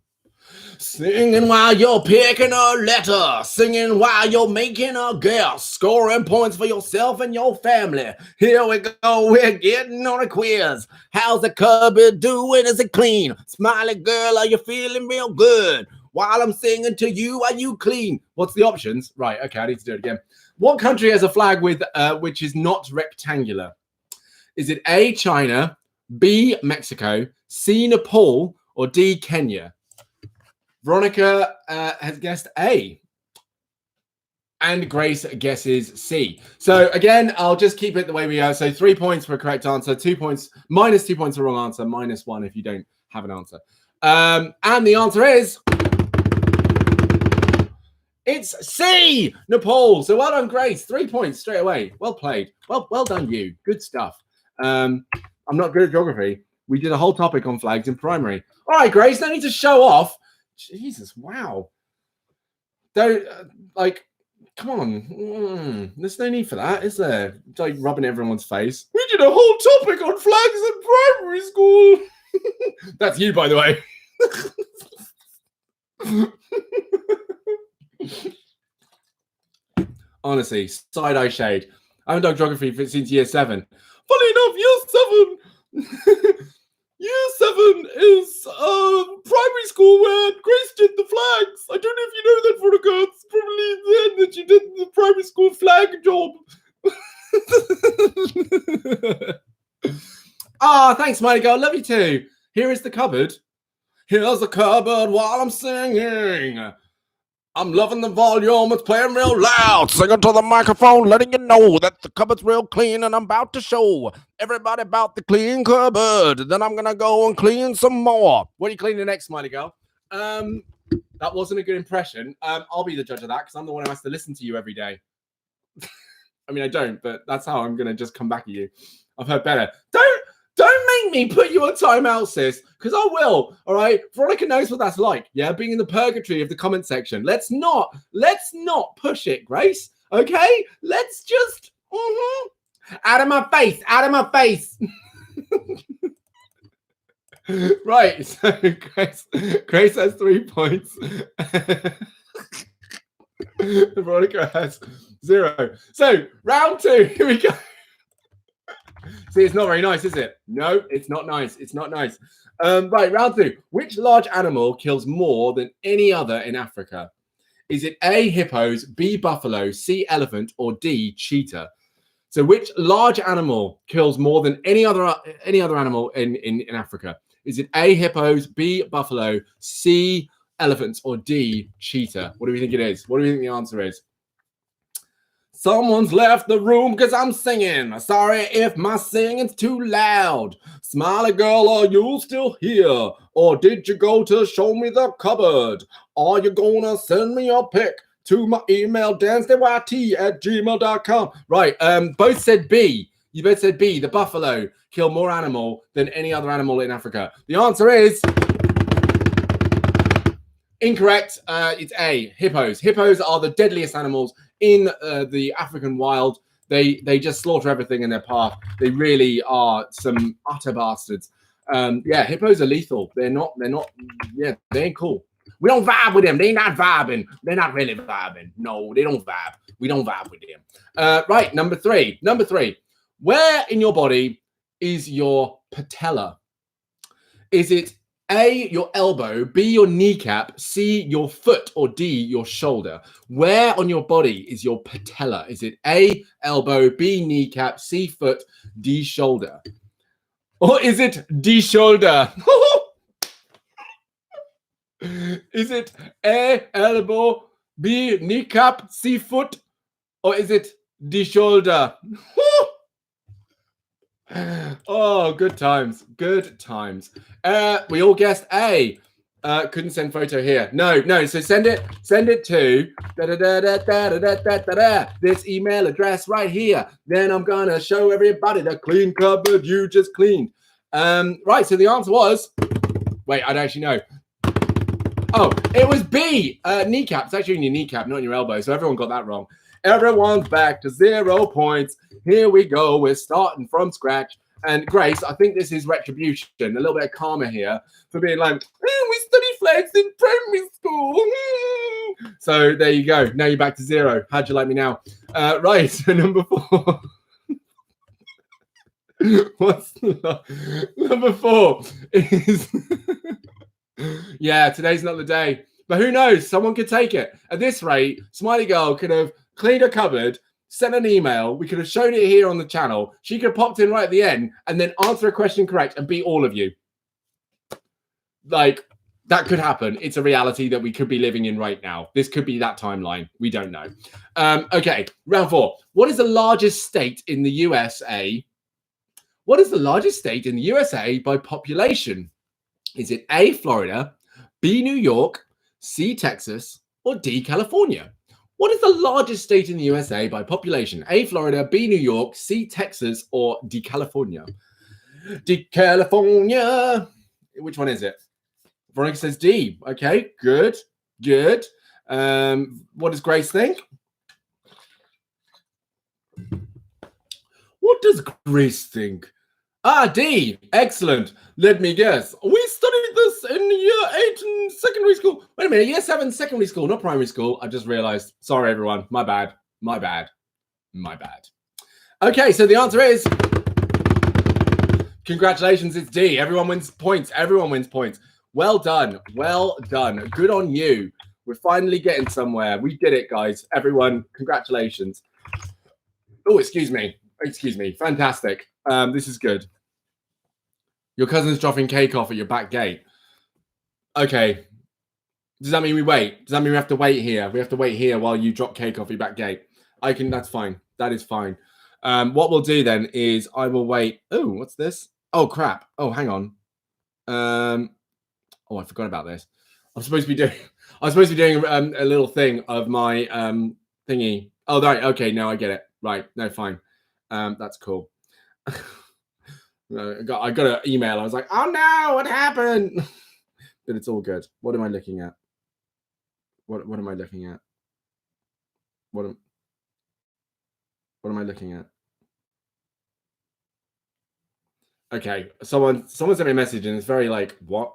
Singing while you're picking a letter, singing while you're making a guess, scoring points for yourself and your family. Here we go, we're getting on a quiz. How's the cupboard doing? Is it clean? Smiley girl, are you feeling real good? While I'm singing to you, are you clean? What's the options? Right, okay, I need to do it again. What country has a flag with which is not rectangular? Is it A, China, B, Mexico, C, Nepal, or D, Kenya? Veronica has guessed A, and Grace guesses C. So again, I'll just keep it the way we are. So 3 points for a correct answer, 2 points, minus 2 points for a wrong answer, minus 1 if you don't have an answer. And the answer is, it's C, Nepal. So well done, Grace. 3 points straight away. Well played. Well done, you. Good stuff. I'm not good at geography. We did a whole topic on flags in primary. All right, Grace, no need to show off. Jesus, wow. Don't, come on. There's no need for that, is there? It's like rubbing everyone's face. We did a whole topic on flags in primary school. That's you, by the way. Honestly, side-eye shade. I haven't done geography since year 7. Funny enough, year 7. Year 7 is primary school where Grace did the flags. I don't know if you know that, Veronica. It's probably then that you did the primary school flag job. Thanks, mighty girl. Love you too. Here is the cupboard. Here's the cupboard while I'm singing. I'm loving the volume, it's playing real loud. Singing to the microphone, letting you know that the cupboard's real clean, and I'm about to show everybody about the clean cupboard. Then I'm gonna go and clean some more. What are you cleaning next, smiley girl? That wasn't a good impression. I'll be the judge of that because I'm the one who has to listen to you every day. I mean, I don't, but that's how I'm gonna just come back at you. I've heard better. Don't make me put you on timeout, sis, because I will. All right, Veronica knows what that's like. Yeah, being in the purgatory of the comment section. Let's not push it, Grace. Okay, let's just out of my face. Right. So Grace has 3 points. Veronica has 0. So round 2. Here we go. See, it's not very nice, is it? No, it's not nice. It's not nice. Right, round 2. Which large animal kills more than any other in Africa? Is it A, hippos, B, buffalo, C, elephant, or D, cheetah? So which large animal kills more than any other animal in Africa? Is it A, hippos, B, buffalo, C, elephants, or D, cheetah? What do we think it is? What do we think the answer is? Someone's left the room because I'm singing. Sorry if my singing's too loud. Smiley girl, are you still here? Or did you go to show me the cupboard? Are you gonna send me a pic to my email, DansDenYT@gmail.com? Right, both said B. You both said B. The buffalo kill more animal than any other animal in Africa. The answer is incorrect. It's A, hippos. Hippos are the deadliest animals in the African wild. They just slaughter everything in their path. They really are some utter bastards. Yeah, hippos are lethal. They're not, yeah, they ain't cool. We don't vibe with them. They're not vibing. They're not really vibing. No, they don't vibe. We don't vibe with them. Right, number 3. Number 3. Where in your body is your patella? Is it A, your elbow, B, your kneecap, C, your foot, or D, your shoulder? Where on your body is your patella? Is it A, elbow, B, kneecap, C, foot, D, shoulder? Or is it D, shoulder? Is it A, elbow, B, kneecap, C, foot, or is it D, shoulder? Oh, good times. Good times. We all guessed A. Couldn't send photo here. No. So send it to this email address right here. Then I'm gonna show everybody the clean cupboard you just cleaned. Right. So the answer was. Wait, I don't actually know. Oh, it was B. Kneecap. It's actually in your kneecap, not in your elbow. So everyone got that wrong. Everyone's back to 0 points. Here we go. We're starting from scratch. And Grace, I think this is retribution, a little bit of karma here for being like, we studied flags in primary school. So there you go. Now you're back to 0. How'd you like me now? Right. So number 4. What's number 4 is yeah, today's not the day. But who knows? Someone could take it. At this rate, Smiley Girl could have cleaned a cupboard, sent an email. We could have shown it here on the channel. She could have popped in right at the end and then answer a question correct and beat all of you. Like, that could happen. It's a reality that we could be living in right now. This could be that timeline. We don't know. Okay, round 4. What is the largest state in the USA? What is the largest state in the USA by population? Is it A, Florida, B, New York, C, Texas, or D, California? What is the largest state in the USA by population? A, Florida, B, New York, C, Texas, or D, California? D, California. Which one is it? Veronica says D. Okay, good. What does Grace think? What does Grace think? Ah, D. Excellent. Let me guess. We studied this in year 8 in secondary school. Wait a minute, year 7 secondary school, not primary school. I just realized. Sorry, everyone. My bad. Okay, so the answer is congratulations, it's D. Everyone wins points. Well done. Good on you. We're finally getting somewhere. We did it, guys. Everyone, congratulations. Oh, excuse me. Fantastic. This is good. Your cousin's dropping cake off at your back gate. Okay. Does that mean we wait? Does that mean we have to wait here? We have to wait here while you drop cake off your back gate. That's fine. That is fine. What we'll do then is I will wait. Oh, what's this? Oh, crap. Oh, hang on. Oh, I forgot about this. I'm supposed to be doing a little thing of my thingy. Oh, right. Okay, now I get it. Right. No, fine. That's cool. I got an email. I was like, oh no, what happened? But it's all good. What am I looking at? What am I looking at? What am I looking at? Okay, someone sent me a message and it's very like, what?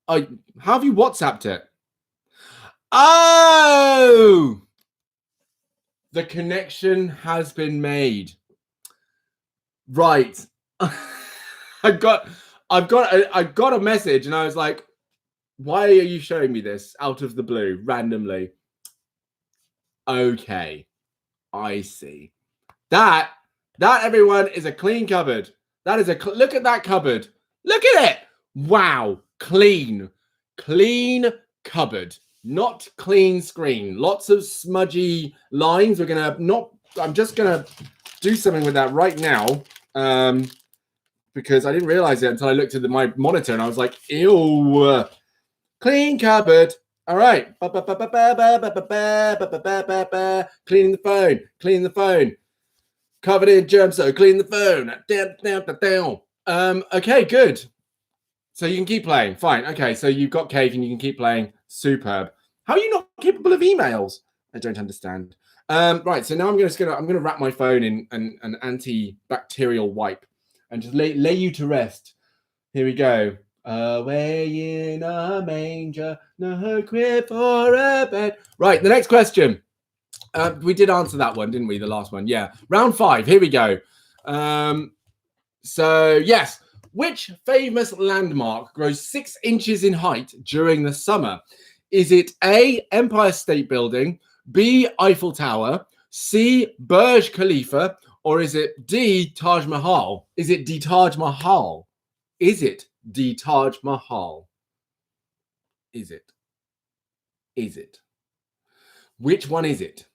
How have you WhatsApped it? Oh, the connection has been made. Right. I got a message and I was like, why are you showing me this out of the blue randomly? Okay, I see. That everyone is a clean cupboard. That is look at that cupboard. Look at it. Wow, clean cupboard, not clean screen. Lots of smudgy lines. I'm just gonna do something with that right now. Because I didn't realize it until I looked at my monitor and I was like, ew, clean cupboard. All right. Cleaning the phone. Covered in germs, so clean the phone. Okay, good. So you can keep playing. Fine. Okay, so you've got cake and you can keep playing. Superb. How are you not capable of emails? I don't understand. Right, so now I'm gonna wrap my phone in an antibacterial wipe and just lay you to rest. Here we go. Away in a manger, no crib for a bed. Right, the next question. We did answer that one, didn't we? The last one. Yeah. Round 5. Here we go. So, yes. Which famous landmark grows 6 inches in height during the summer? Is it A, Empire State Building, B, Eiffel Tower, C, Burj Khalifa, or is it D, Taj Mahal? Is it D, Taj Mahal? Is it D, Taj Mahal? Is it? Which one is it?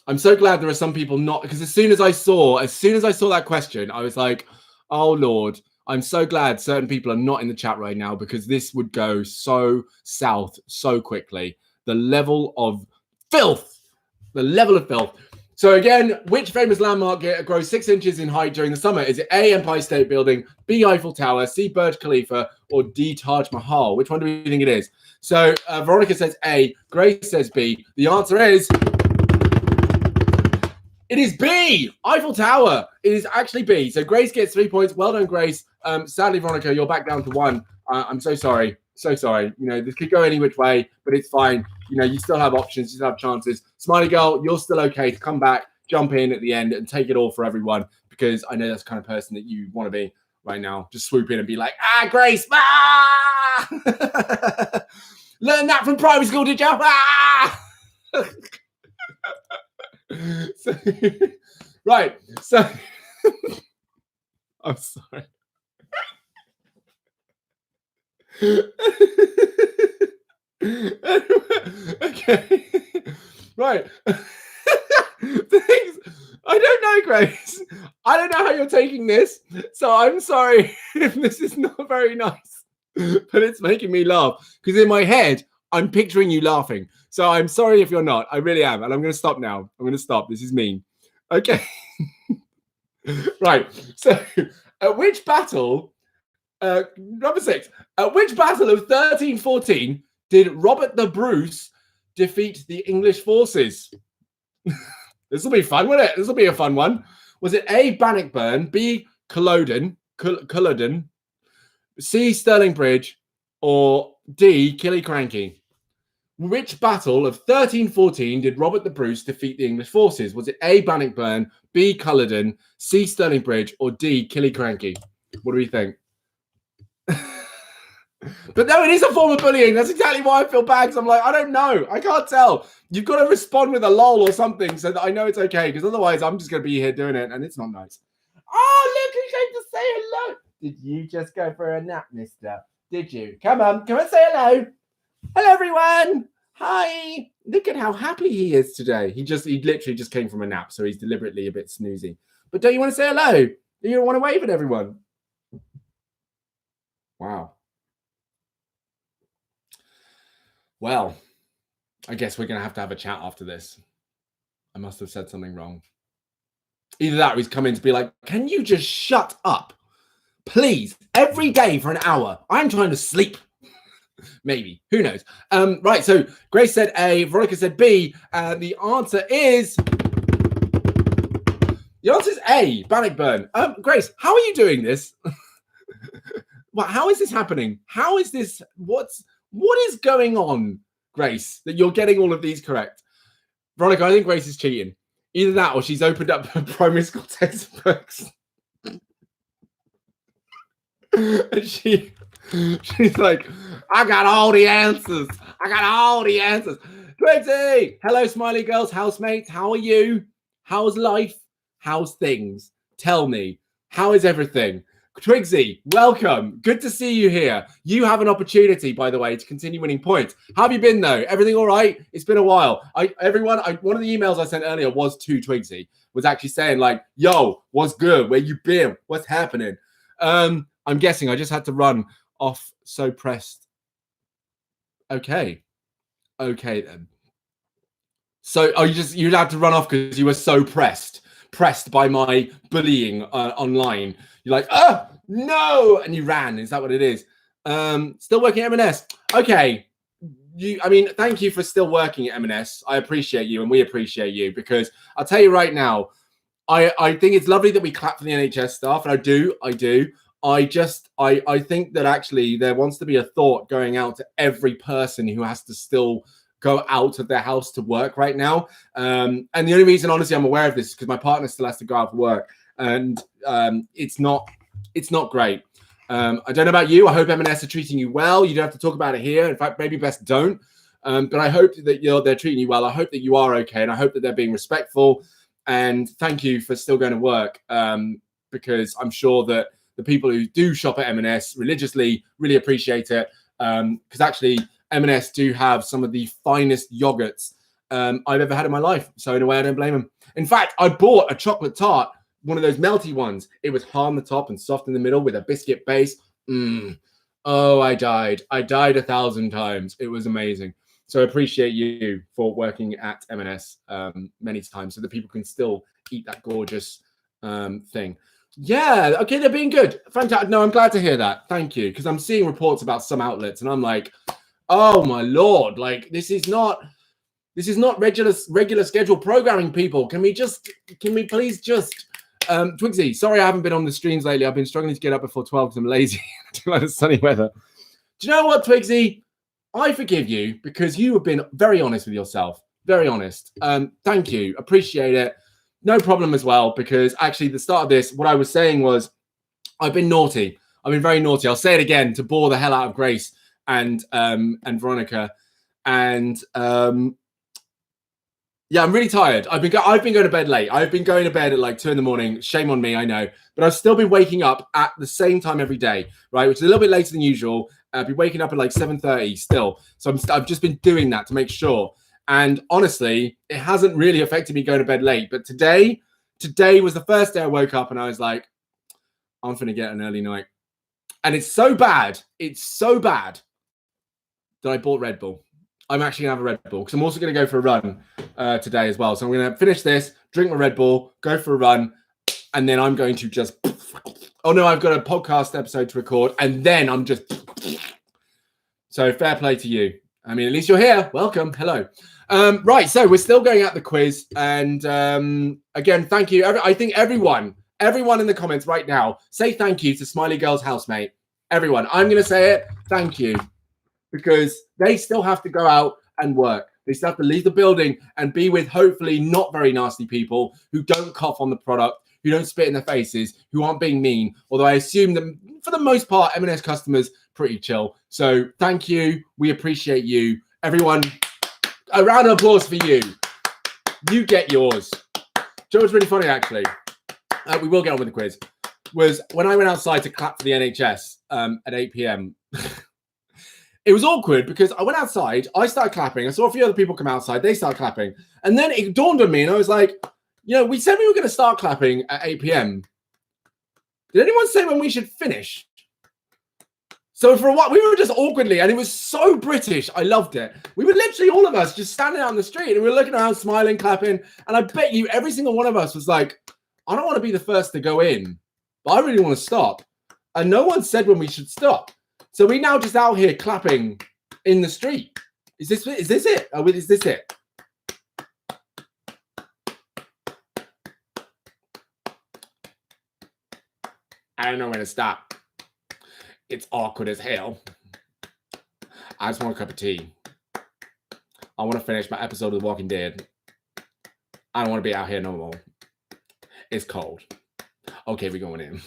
I'm so glad there are some people not, because as soon as I saw that question, I was like, oh Lord, I'm so glad certain people are not in the chat right now because this would go so south so quickly. The level of filth. So again, which famous landmark grows 6 inches in height during the summer? Is it A, Empire State Building, B, Eiffel Tower, C, Burj Khalifa, or D, Taj Mahal? Which one do we think it is? So Veronica says A, Grace says B. The answer is... it is B, Eiffel Tower. It is actually B. So Grace gets 3 points. Well done, Grace. Sadly, Veronica, you're back down to 1. I'm so sorry. You know, this could go any which way, but it's fine. You know, you still have options. You still have chances. Smiley girl, you're still okay to come back, jump in at the end and take it all for everyone because I know that's the kind of person that you want to be right now. Just swoop in and be like, Grace. Learn that from primary school, did you? So, right. So I'm sorry. Okay. Right. Thanks. I don't know, Grace. I don't know how you're taking this. So I'm sorry if this is not very nice. But it's making me laugh. Because in my head, I'm picturing you laughing. So I'm sorry if you're not. I really am. And I'm going to stop now. I'm going to stop. This is mean. Okay. Right. So At which battle, number 6, at which battle of 1314 did Robert the Bruce defeat the English forces? This will be fun, won't it? This will be a fun one. Was it A, Bannockburn, B, Culloden, C, Stirling Bridge, or D, Killiecrankie? Which battle of 1314 did Robert the Bruce defeat the English forces? Was it A, Bannockburn, B, Culloden, C, Stirling Bridge, or D, Killiecrankie? What do we think? But no, it is a form of bullying. That's exactly why I feel bad, because I'm like, I don't know. I can't tell. You've got to respond with a lol or something so that I know it's okay, because otherwise I'm just going to be here doing it, and it's not nice. Oh, look, who came to say hello. Did you just go for a nap, mister? Did you? Come on, say hello. Hello, everyone. Hi. Look at how happy he is today. He literally just came from a nap, so he's deliberately a bit snoozy. But don't you want to say hello? Do you want to wave at everyone? Wow. Well, I guess we're going to have a chat after this. I must have said something wrong. Either that or he's come in to be like, can you just shut up? Please, every day for an hour. I'm trying to sleep. Maybe. Who knows? Right, so Grace said A, Veronica said B, and the answer is... The answer is A, Bannockburn. Grace, how are you doing this? Well, how is this happening? How is this... What is going on, Grace, that you're getting all of these correct? Veronica, I think Grace is cheating. Either that or she's opened up her primary school textbooks. And she's like, I got all the answers. I got all the answers. Twixie! Hello, smiley girls, housemates. How are you? How's life? How's things? Tell me. How is everything? Twigsy, welcome. Good to see you here. You have an opportunity, by the way, to continue winning points. How have you been, though? Everything all right? It's been a while. One of the emails I sent earlier was to Twigsy, was actually saying, like, yo, what's good? Where you been? What's happening? I'm guessing I just had to run off so pressed. Okay, then. So you'd have to run off because you were so pressed by my bullying online. You're like, oh no, and you ran. Is that what it is? Still working at M&S. Okay. Thank you for still working at M&S. I appreciate you, and we appreciate you, because I'll tell you right now, I think it's lovely that we clap for the NHS staff, and I do. I think that actually there wants to be a thought going out to every person who has to still go out of their house to work right now. And the only reason, honestly, I'm aware of this is because my partner still has to go out for work, and it's not great. I don't know about you. I hope M&S are treating you well. You don't have to talk about it here. In fact, maybe best don't. But I hope that they're treating you well. I hope that you are okay, and I hope that they're being respectful. And thank you for still going to work, because I'm sure that the people who do shop at M&S religiously really appreciate it, because actually M&S do have some of the finest yogurts I've ever had in my life. So in a way, I don't blame them. In fact, I bought a chocolate tart, one of those melty ones. It was hard on the top and soft in the middle with a biscuit base. Oh, I died 1,000 times. It was amazing. So I appreciate you for working at M&S many times so that people can still eat that gorgeous thing. Yeah, okay, they're being good. Fantastic. No, I'm glad to hear that. Thank you. Because I'm seeing reports about some outlets and I'm like, oh my Lord, like this is not regular scheduled programming, people. Can we please just Twigsy, sorry I haven't been on the streams lately. I've been struggling to get up before 12 because I'm lazy to like the sunny weather. Do you know what, Twigsy? I forgive you because you have been very honest with yourself. Very honest. Thank you. Appreciate it. No problem as well, because actually the start of this, what I was saying was I've been naughty. I've been very naughty. I'll say it again to bore the hell out of Grace and Veronica. And yeah, I'm really tired. I've been going to bed late. I've been going to bed at like 2 a.m. Shame on me, I know. But I've still been waking up at the same time every day, right? Which is a little bit later than usual. I've been waking up at like 7:30 still. So I've just been doing that to make sure. And honestly, it hasn't really affected me going to bed late. But today was the first day I woke up and I was like, I'm going to get an early night. And it's so bad that I bought Red Bull. I'm actually going to have a Red Bull because I'm also going to go for a run today as well. So I'm going to finish this, drink my Red Bull, go for a run, and then I'm going to just Oh no, I've got a podcast episode to record, and then I'm just... So fair play to you. I mean, at least you're here. Welcome. Hello. Right, so we're still going at the quiz. And again, thank you. I think everyone in the comments right now, say thank you to Smiley Girl's housemate. Everyone. I'm going to say it. Thank you. Because they still have to go out and work. They still have to leave the building and be with hopefully not very nasty people who don't cough on the product, who don't spit in their faces, who aren't being mean. Although I assume that for the most part, M&S customers pretty chill. So thank you. We appreciate you. Everyone, a round of applause for you. You get yours. Joe, was really funny, actually. We will get on with the quiz. Was when I went outside to clap for the NHS at 8 p.m. It was awkward because I went outside, I started clapping. I saw a few other people come outside. They started clapping. And then it dawned on me and I was like, you know, we said we were going to start clapping at 8 p.m. Did anyone say when we should finish? So for a while, we were just awkwardly, and it was so British. I loved it. We were literally all of us just standing out on the street, and we were looking around, smiling, clapping. And I bet you every single one of us was like, I don't want to be the first to go in, but I really want to stop. And no one said when we should stop. So we now just out here clapping in the street. Is this it? Oh, is this it? I don't know when to stop. It's awkward as hell. I just want a cup of tea. I want to finish my episode of The Walking Dead. I don't want to be out here no more. It's cold. Okay, we're going in.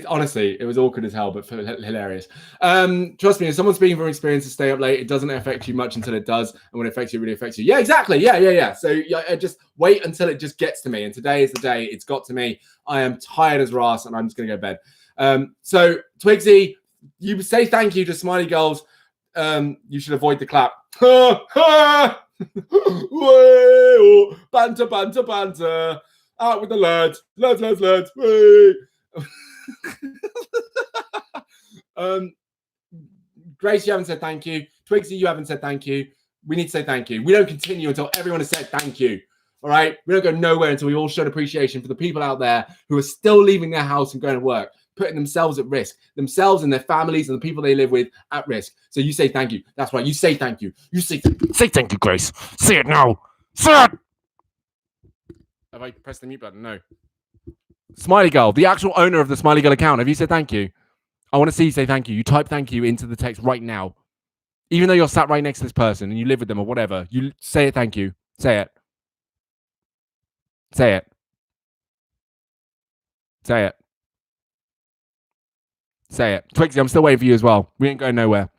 Honestly, it was awkward as hell, but hilarious. Trust me, if someone's speaking from experience to stay up late, it doesn't affect you much until it does. And when it affects you, it really affects you. Yeah, exactly. Yeah. So just wait until it just gets to me. And today is the day it's got to me. I am tired as Ross, and I'm just going to go to bed. So Twigsy, you say thank you to Smiley Girls. You should avoid the clap. Banter, banter, banter. Out with the lads. Lads. Grace, you haven't said thank you. Twigsy, you haven't said thank you. We need to say thank you. We don't continue until everyone has said thank you. All right? We don't go nowhere until we all showed appreciation for the people out there who are still leaving their house and going to work, putting themselves at risk, themselves and their families and the people they live with at risk. So you say thank you. That's right. You say thank you. You say thank you, Grace. Say it now. Say it. Have I pressed the mute button? No. Smiley Girl, the actual owner of the Smiley Girl account. Have you said thank you? I want to see you say thank you. You type thank you into the text right now. Even though you're sat right next to this person and you live with them or whatever, you say it thank you. Say it. Say it. Say it. Say it. Twigsy, I'm still waiting for you as well. We ain't going nowhere.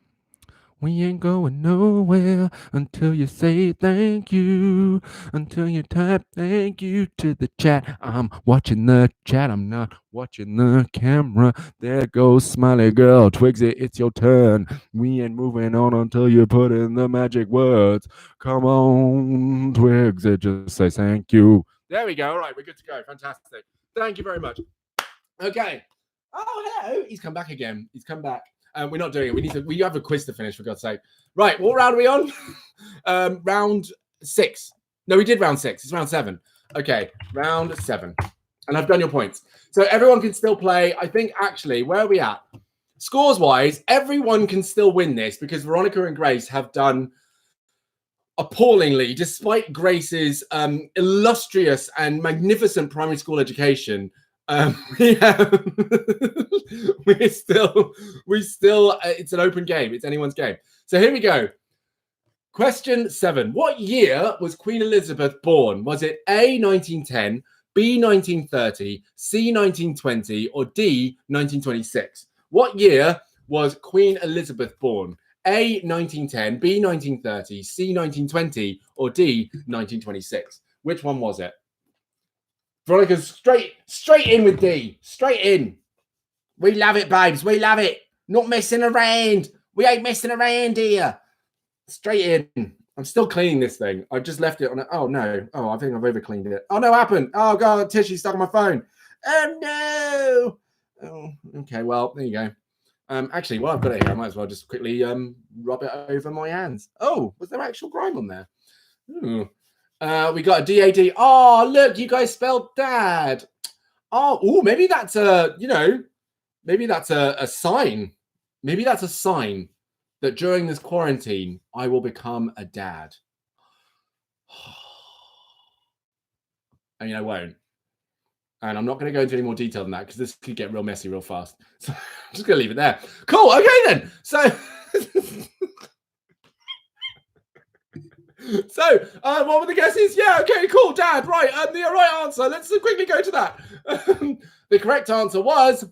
We ain't going nowhere until you say thank you, until you type thank you to the chat. I'm watching the chat. I'm not watching the camera. There goes Smiley Girl. Twigsy, it's your turn. We ain't moving on until you put in the magic words. Come on, Twigsy, just say thank you. There we go. All right, we're good to go. Fantastic. Thank you very much. Okay. Oh, hello. He's come back again. He's come back. We're not doing it. We have a quiz to finish, for God's sake. Right, what round are we on? Round 6. No, we did round 6. It's round 7. Okay, round 7. And I've done your points. So everyone can still play. I think, actually, where are we at? Scores-wise, everyone can still win this because Veronica and Grace have done appallingly, despite Grace's illustrious and magnificent primary school education. We still it's an open game. It's anyone's game. So here we go. Question 7. What year was Queen Elizabeth born? Was it A, 1910, B, 1930, C, 1920, or D, 1926? What year was Queen Elizabeth born? A, 1910, B, 1930, C, 1920, or D, 1926? Which one was it? Veronica's straight in with D. Straight in. We love it, babes. We love it. Not messing around. We ain't messing around here. Straight in. I'm still cleaning this thing. I just left it on it. Oh, no. Oh, I think I've over cleaned it. Oh, no, what happened? Oh, God, tissue stuck on my phone. Oh, no. Oh, okay, well, there you go. Actually, while I've got it here, I might as well just quickly rub it over my hands. Oh, was there actual grime on there? Ooh. We got a DAD. Oh, look, you guys spelled dad. Oh, maybe that's a, maybe that's a sign. Maybe that's a sign that during this quarantine, I will become a dad. I mean, I won't. And I'm not going to go into any more detail than that because this could get real messy real fast. So I'm just going to leave it there. Cool. Okay, then. So, what were the guesses? Yeah, okay, cool, Dad. Right. The right answer. Let's quickly go to that. The correct answer was...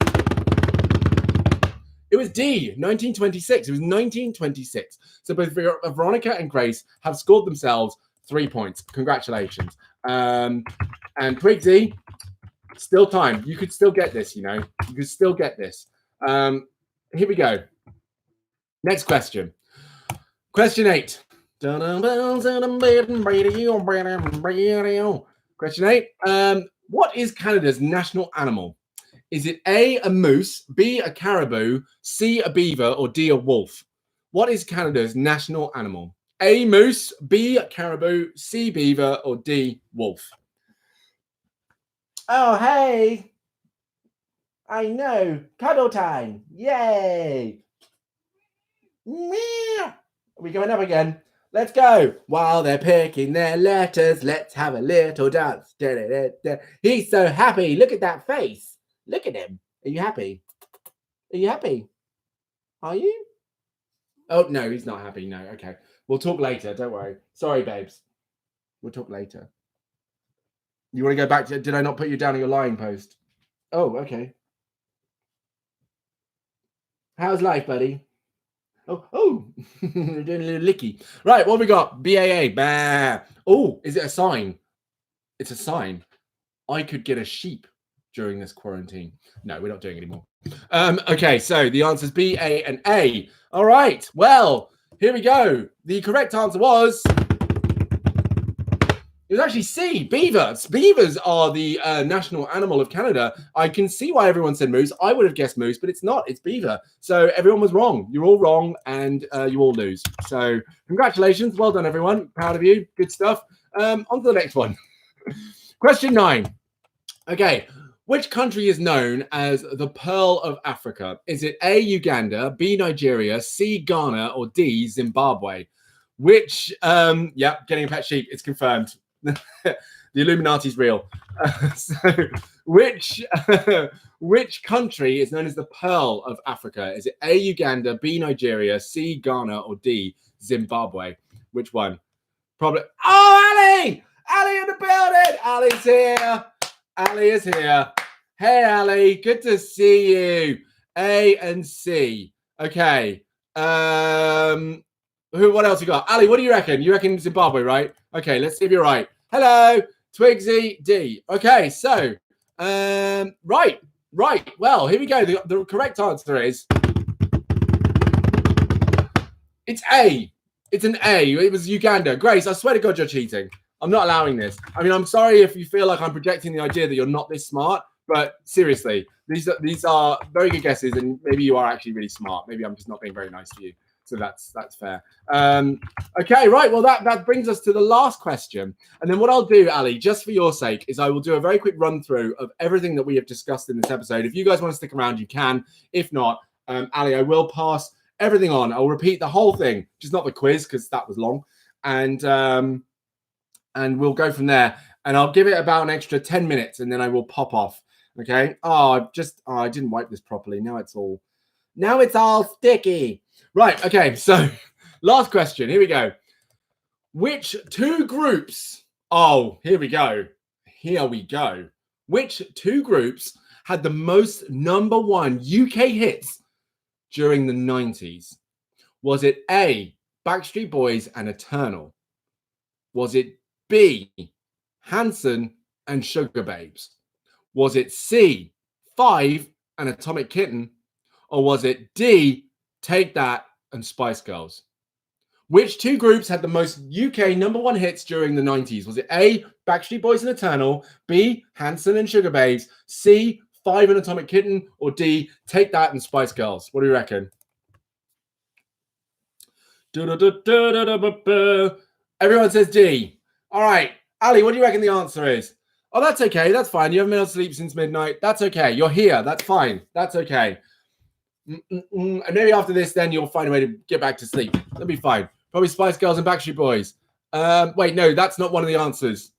It was D, 1926. It was 1926. So both Veronica and Grace have scored themselves 3 points. Congratulations. And Twigsy, still time. You could still get this, You could still get this. Here we go. Next question. Question 8. Question 8. What is Canada's national animal? Is it A, moose, B, a caribou, C, a beaver, or D, a wolf? What is Canada's national animal? A, moose, B, caribou, C, beaver, or D, wolf? Oh, hey. I know. Cuddle time. Yay. Are we going up again? Let's go. While they're picking their letters, let's have a little dance. Da, da, da, da. He's so happy. Look at that face. Look at him. Are you happy? Are you happy? Are you? Oh, no, he's not happy. No, okay. We'll talk later. Don't worry. Sorry, babes. We'll talk later. You want to go back to... Did I not put you down on your lying post? Oh, okay. How's life, buddy? Oh, you're doing a little licky. Right, what have we got? BAA. Bah. Oh, is it a sign? It's a sign. I could get a sheep during this quarantine. No, we're not doing it anymore. Okay, so the answers B, A, and A. All right, well, here we go. The correct answer was... It was actually C, beavers. Beavers are the national animal of Canada. I can see why everyone said moose. I would have guessed moose, but it's not. It's beaver. So everyone was wrong. You're all wrong, and you all lose. So congratulations. Well done, everyone. Proud of you. Good stuff. On to the next one. Question 9. Okay. Which country is known as the Pearl of Africa? Is it A, Uganda, B, Nigeria, C, Ghana, or D, Zimbabwe? Which, getting a pet sheep. It's confirmed. The Illuminati's real. So, which country is known as the Pearl of Africa? Is it A, Uganda, B, Nigeria, C, Ghana, or D, Zimbabwe? Which one? Probably. Oh, Ali! Ali in the building! Ali's here. Ali is here. Hey, Ali. Good to see you. A and C. Okay. What else you got? Ali, what do you reckon? You reckon Zimbabwe, right? Okay, let's see if you're right. Hello, Twigsy D. Okay, so, right. Well, here we go. The correct answer is... It's A. It's an A. It was Uganda. Grace, I swear to God you're cheating. I'm not allowing this. I mean, I'm sorry if you feel like I'm projecting the idea that you're not this smart, but seriously, these are very good guesses, and maybe you are actually really smart. Maybe I'm just not being very nice to you. So that's fair. Okay, right. Well, that brings us to the last question. And then what I'll do, Ali, just for your sake, is I will do a very quick run through of everything that we have discussed in this episode. If you guys want to stick around, you can. If not, Ali, I will pass everything on. I'll repeat the whole thing, just not the quiz because that was long. And we'll go from there. And I'll give it about an extra 10 minutes and then I will pop off. Okay. I didn't wipe this properly. Now it's all sticky. Right. Okay. So last question. Here we go. Which two groups? Oh, here we go. Which two groups had the most #1 UK hits during the 90s? Was it A, Backstreet Boys and Eternal? Was it B, Hanson and Sugar Babes? Was it C, Five and Atomic Kitten? Or was it D, Take That and Spice Girls? Which two groups had the most UK #1 hits during the 90s? Was it A, Backstreet Boys and Eternal, B, Hanson and Sugar Babes, C, Five and Atomic Kitten, or D, Take That and Spice Girls? What do you reckon? Everyone says D. All right, Ali, what do you reckon the answer is? Oh, that's okay. That's fine. You haven't been able to sleep since midnight. That's okay. You're here. That's fine. That's okay. And maybe after this, then you'll find a way to get back to sleep. That'll be fine. Probably Spice Girls and Backstreet Boys. Wait, no, that's not one of the answers.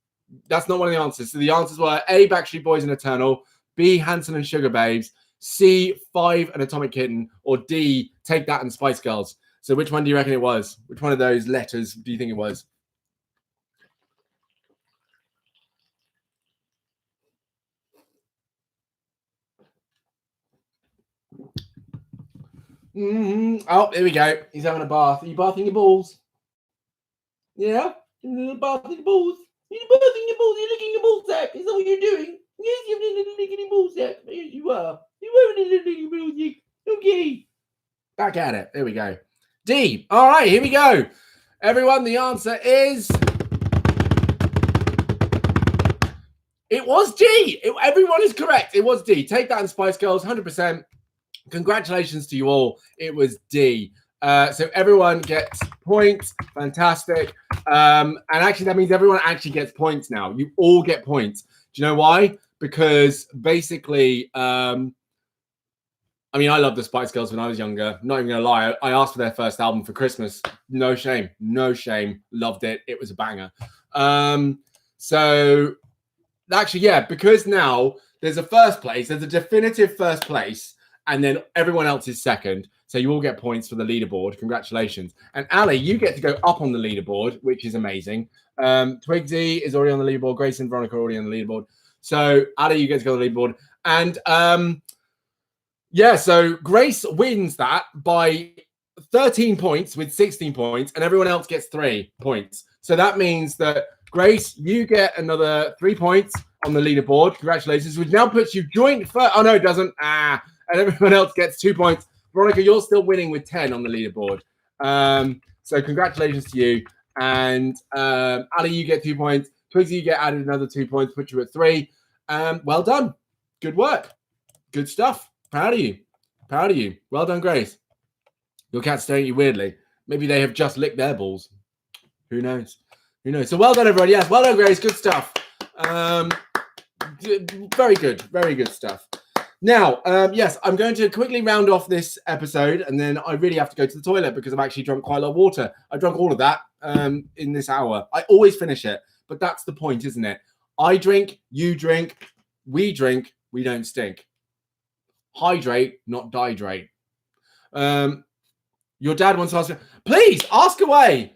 That's not one of the answers. So the answers were A, Backstreet Boys and Eternal, B, Hanson and Sugar Babes, C, Five and Atomic Kitten, or D, Take That and Spice Girls. So which one do you reckon it was? Which one of those letters do you think it was? Oh, here we go. He's having a bath. Are you bathing your balls? Yeah? Bathing your balls? You're bathing your balls. You're licking your ball sack. Is that what you're doing? Yes, you're licking your ball sack. Yes, you are. You're licking your ball sack. Okay. Back at it. There we go. D. All right, here we go. Everyone, the answer is... It was D. Everyone is correct. It was D. Take That and Spice Girls, 100%. Congratulations to you all. It was D. So everyone gets points. Fantastic. And actually, that means everyone actually gets points now. You all get points. Do you know why? Because basically, I mean, I loved the Spice Girls when I was younger. Not even going to lie. I asked for their first album for Christmas. No shame. No shame. Loved it. It was a banger. So actually, yeah, because now there's a first place. There's a definitive first place. And then everyone else is second. So you all get points for the leaderboard. Congratulations. And Ali, you get to go up on the leaderboard, which is amazing. Twigsy is already on the leaderboard. Grace and Veronica are already on the leaderboard. So Ali, you get to go on the leaderboard. And yeah, so Grace wins that by 13 points with 16 points. And everyone else gets 3 points. So that means that Grace, you get another 3 points on the leaderboard. Congratulations. Which now puts you joint first. Oh, no, it doesn't. And everyone else gets 2 points. Veronica, you're still winning with 10 on the leaderboard. So congratulations to you. And Ali, you get 2 points. Twigsy, you get added another 2 points, put you at 3. Well done. Good work. Good stuff. Proud of you. Proud of you. Well done, Grace. Your cat's staring at you weirdly. Maybe they have just licked their balls. Who knows? Who knows? So well done, everyone. Yes, well done, Grace. Good stuff. Very good. Very good stuff. Now, yes, I'm going to quickly round off this episode, and then I really have to go to the toilet because I've actually drunk quite a lot of water. I drank all of that in this hour. I always finish it, but that's the point, isn't it? I drink, you drink, we don't stink. Hydrate, not dihydrate. Your dad wants to ask, please ask away.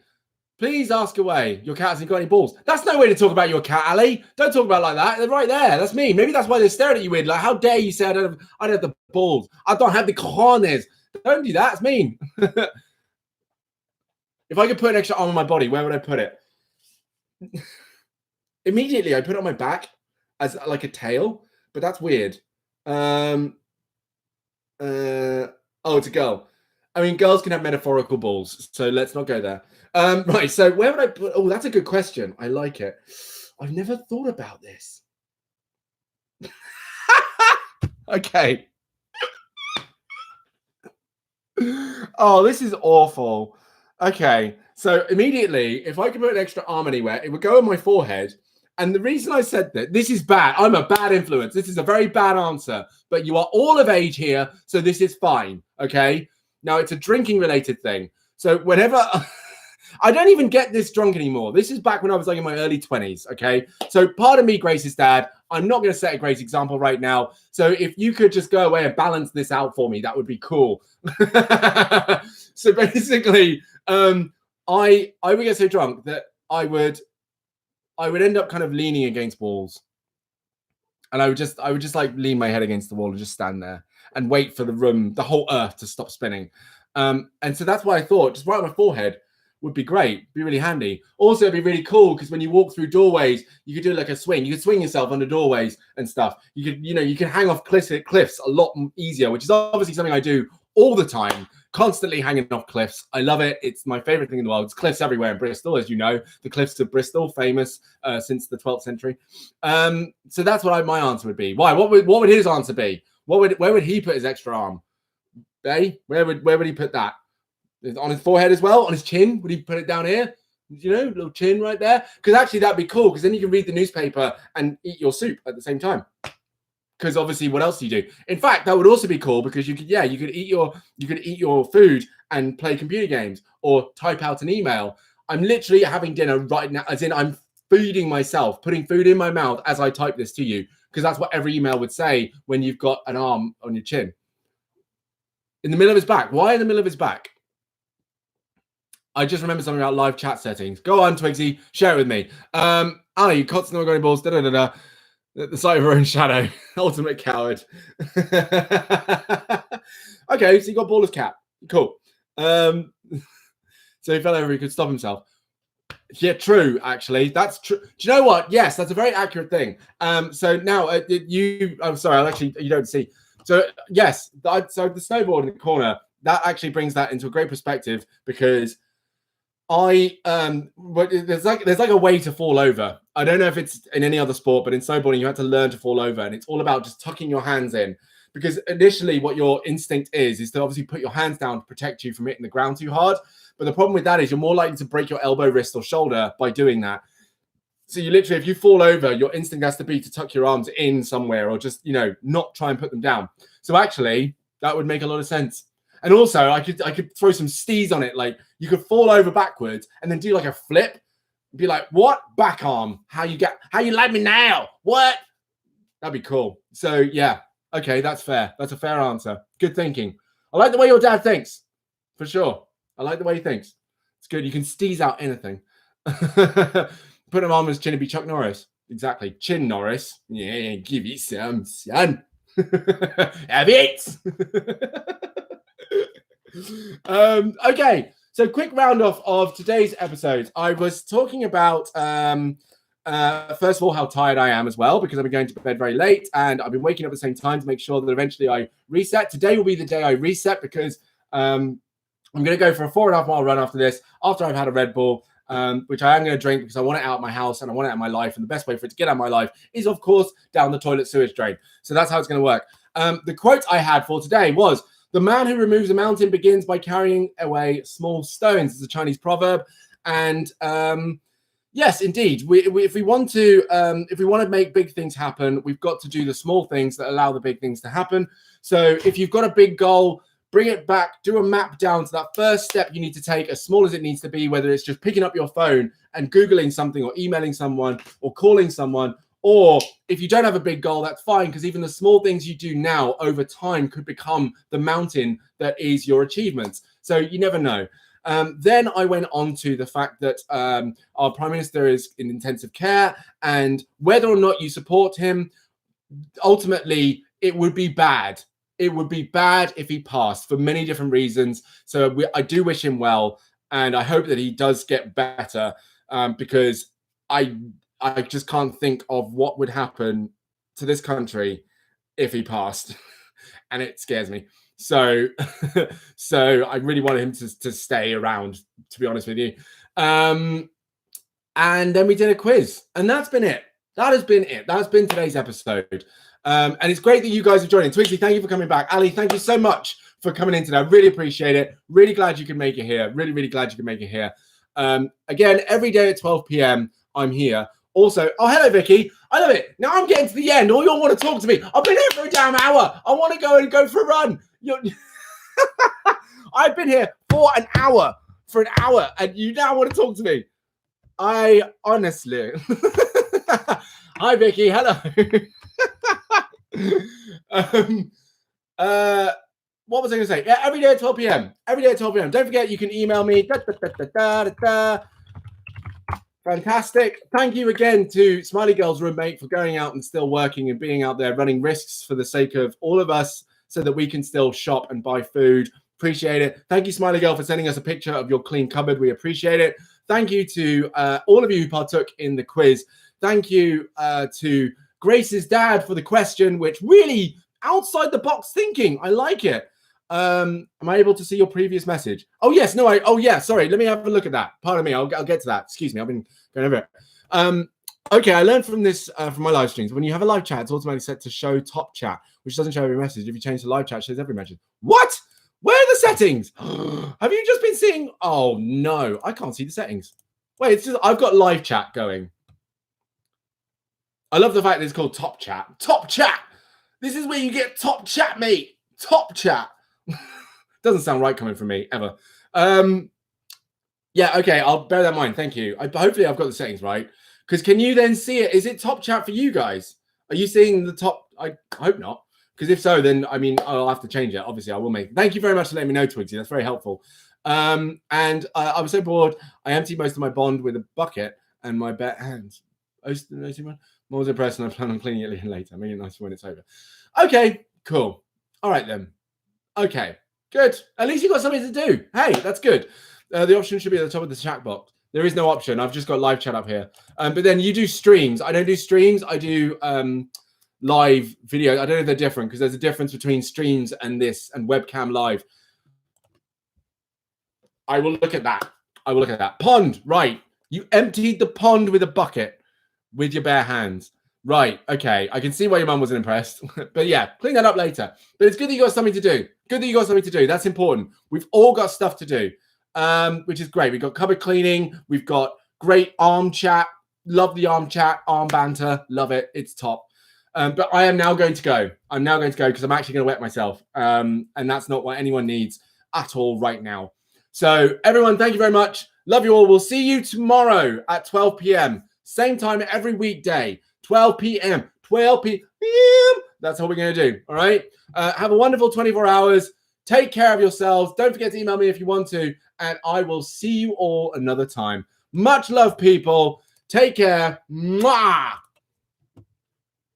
Please ask away. Your cat hasn't got any balls. That's no way to talk about your cat, Ali. Don't talk about it like that. They're right there. That's me. Maybe that's why they're staring at you weird. Like, how dare you say I don't have the balls? I don't have the cojones. Don't do that. It's mean. If I could put an extra arm on my body, where would I put it? Immediately, I put it on my back as like a tail, but that's weird. Oh, it's a girl. I mean, girls can have metaphorical balls, so let's not go there. Right, so where would I put... Oh, that's a good question. I like it. I've never thought about this. Okay. Oh, this is awful. Okay, so immediately, if I could put an extra arm anywhere, it would go on my forehead. And the reason I said that, this is bad. I'm a bad influence. This is a very bad answer. But you are all of age here, so this is fine, okay? Now, it's a drinking-related thing. So whenever... I don't even get this drunk anymore. This is back when I was like in my early 20s, okay? So pardon me, Grace's dad. I'm not going to set a great example right now. So if you could just go away and balance this out for me, that would be cool. So basically, I would get so drunk that I would end up kind of leaning against walls. And I would just like lean my head against the wall and just stand there and wait for the whole earth to stop spinning. And so that's why I thought, just right on my forehead would be great, be really handy. Also, it'd be really cool because when you walk through doorways, you could do like a swing. You could swing yourself under doorways and stuff. You can hang off cliffs a lot easier, which is obviously something I do all the time, constantly hanging off cliffs. I love it. It's my favorite thing in the world. It's cliffs everywhere in Bristol, as you know. The cliffs of Bristol, famous since the 12th century. So that's what my answer would be. Why? What would his answer be? Where would he put his extra arm? Where would he put that? On his forehead as well? On his chin? Would he put it down here? You know, little chin right there. Because actually that'd be cool, because then you can read the newspaper and eat your soup at the same time. Because obviously, what else do you do? In fact, that would also be cool, because you could eat your food and play computer games or type out an email. I'm literally having dinner right now, as in I'm feeding myself, putting food in my mouth as I type this to you, because that's what every email would say when you've got an arm on your chin. In the middle of his back. Why in the middle of his back? I just remember something about live chat settings. Go on, Twigsy, share it with me. Ali, you cots no going balls. Da da da da. The sight of her own shadow. Ultimate coward. Okay, so you got ballless cat. Cool. So he fell over. He could stop himself. Yeah, true. Actually, that's true. Do you know what? Yes, that's a very accurate thing. So now I'm sorry. You don't see. So yes, so the snowboard in the corner, that actually brings that into a great perspective, because but there's like a way to fall over. I don't know if it's in any other sport, but in snowboarding you have to learn to fall over, and it's all about just tucking your hands in, because initially what your instinct is to obviously put your hands down to protect you from hitting the ground too hard. But the problem with that is you're more likely to break your elbow, wrist, or shoulder by doing that. So you literally, if you fall over, your instinct has to be to tuck your arms in somewhere, or just, not try and put them down. So actually that would make a lot of sense. And also, I could throw some steez on it. Like, you could fall over backwards and then do like a flip. Be like, what? Back arm. How you like me now? What? That'd be cool. So yeah. Okay, that's fair. That's a fair answer. Good thinking. I like the way your dad thinks. For sure. I like the way he thinks. It's good. You can steez out anything. Put him on his chin and be Chuck Norris. Exactly. Chin Norris. Yeah, give you some, son. Have it. Okay, so quick round off of today's episode. I was talking about first of all how tired I am as well, because I've been going to bed very late and I've been waking up at the same time to make sure that eventually I reset. Today will be the day I reset, because I'm going to go for a 4.5 mile run after this, after I've had a Red Bull, which I am going to drink because I want it out of my house and I want it out of my life, and the best way for it to get out of my life is, of course, down the toilet sewage drain. So that's how it's going to work. The quote I had for today was, "The man who removes a mountain begins by carrying away small stones." It's a Chinese proverb. And yes, indeed, if we want to make big things happen, we've got to do the small things that allow the big things to happen. So if you've got a big goal, bring it back, do a map down to that first step you need to take, as small as it needs to be, whether it's just picking up your phone and Googling something, or emailing someone, or calling someone. Or if you don't have a big goal, that's fine, because even the small things you do now over time could become the mountain that is your achievements. So you never know. Then I went on to the fact that our Prime Minister is in intensive care, and whether or not you support him, ultimately it would be bad. It would be bad if he passed, for many different reasons. So I do wish him well, and I hope that he does get better, because I just can't think of what would happen to this country if he passed, and it scares me. So, so I really wanted him to stay around, to be honest with you. And then we did a quiz, and that's been it. That has been it. That's been today's episode. And it's great that you guys have joined in. Twigsy, thank you for coming back. Ali, thank you so much for coming in today. I really appreciate it. Really glad you could make it here. Really, really glad you could make it here. Again, every day at 12 p.m. I'm here. Also, oh, hello, Vicky. I love it. Now I'm getting to the end. All you all want to talk to me. I've been here for a damn hour. I want to go for a run. I've been here for an hour, and you now want to talk to me. I honestly. Hi, Vicky. Hello. What was I going to say? Yeah, every day at 12 p.m. Every day at 12 p.m. Don't forget, you can email me. Fantastic. Thank you again to Smiley Girl's roommate for going out and still working and being out there running risks for the sake of all of us, so that we can still shop and buy food. Appreciate it. Thank you, Smiley Girl, for sending us a picture of your clean cupboard. We appreciate it. Thank you to all of you who partook in the quiz. Thank you to Grace's dad for the question, which really outside the box thinking. I like it. Am I able to see your previous message? Oh, yes. No, oh, yeah. Sorry. Let me have a look at that. Pardon me. I'll get to that. Excuse me. I've been going over it. Okay. I learned from this, from my live streams. When you have a live chat, it's automatically set to show top chat, which doesn't show every message. If you change to live chat, it shows every message. What? Where are the settings? Have you just been seeing? Oh, no. I can't see the settings. Wait, it's just I've got live chat going. I love the fact that it's called Top Chat. Top Chat. This is where you get top chat, mate. Top Chat. Doesn't sound right coming from me ever. Yeah, okay, I'll bear that in mind. Thank you. Hopefully I've got the settings right. Because can you then see it? Is it Top Chat for you guys? Are you seeing the top? I hope not. Because if so, then I mean I'll have to change it. Obviously, I will make. Thank you very much for letting me know, Twigsy. That's very helpful. And I was so bored. I emptied most of my bond with a bucket and my bare hands. More impressed, and I plan on cleaning it later. Make it nice when it's over. Okay, cool. All right then. Okay, good. At least you got something to do. Hey, that's good. The option should be at the top of the chat box. There is no option. I've just got live chat up here. But then you do streams. I don't do streams. I do live video. I don't know if they're different because there's a difference between streams and this and webcam live. I will look at that. I will look at that. Pond, right. You emptied the pond with a bucket with your bare hands. Right, okay. I can see why your mum wasn't impressed. But yeah, clean that up later. But it's good that you got something to do. Good that you got something to do. That's important. We've all got stuff to do, which is great. We've got cupboard cleaning. We've got great arm chat. Love the arm chat, arm banter. Love it. It's top. But I am now going to go. I'm now going to go because I'm actually going to wet myself. And that's not what anyone needs at all right now. So everyone, thank you very much. Love you all. We'll see you tomorrow at 12 p.m. Same time every weekday. 12 p.m. 12 p.m. That's what we're going to do. All right. Have a wonderful 24 hours. Take care of yourselves. Don't forget to email me if you want to. And I will see you all another time. Much love, people. Take care. Mwah!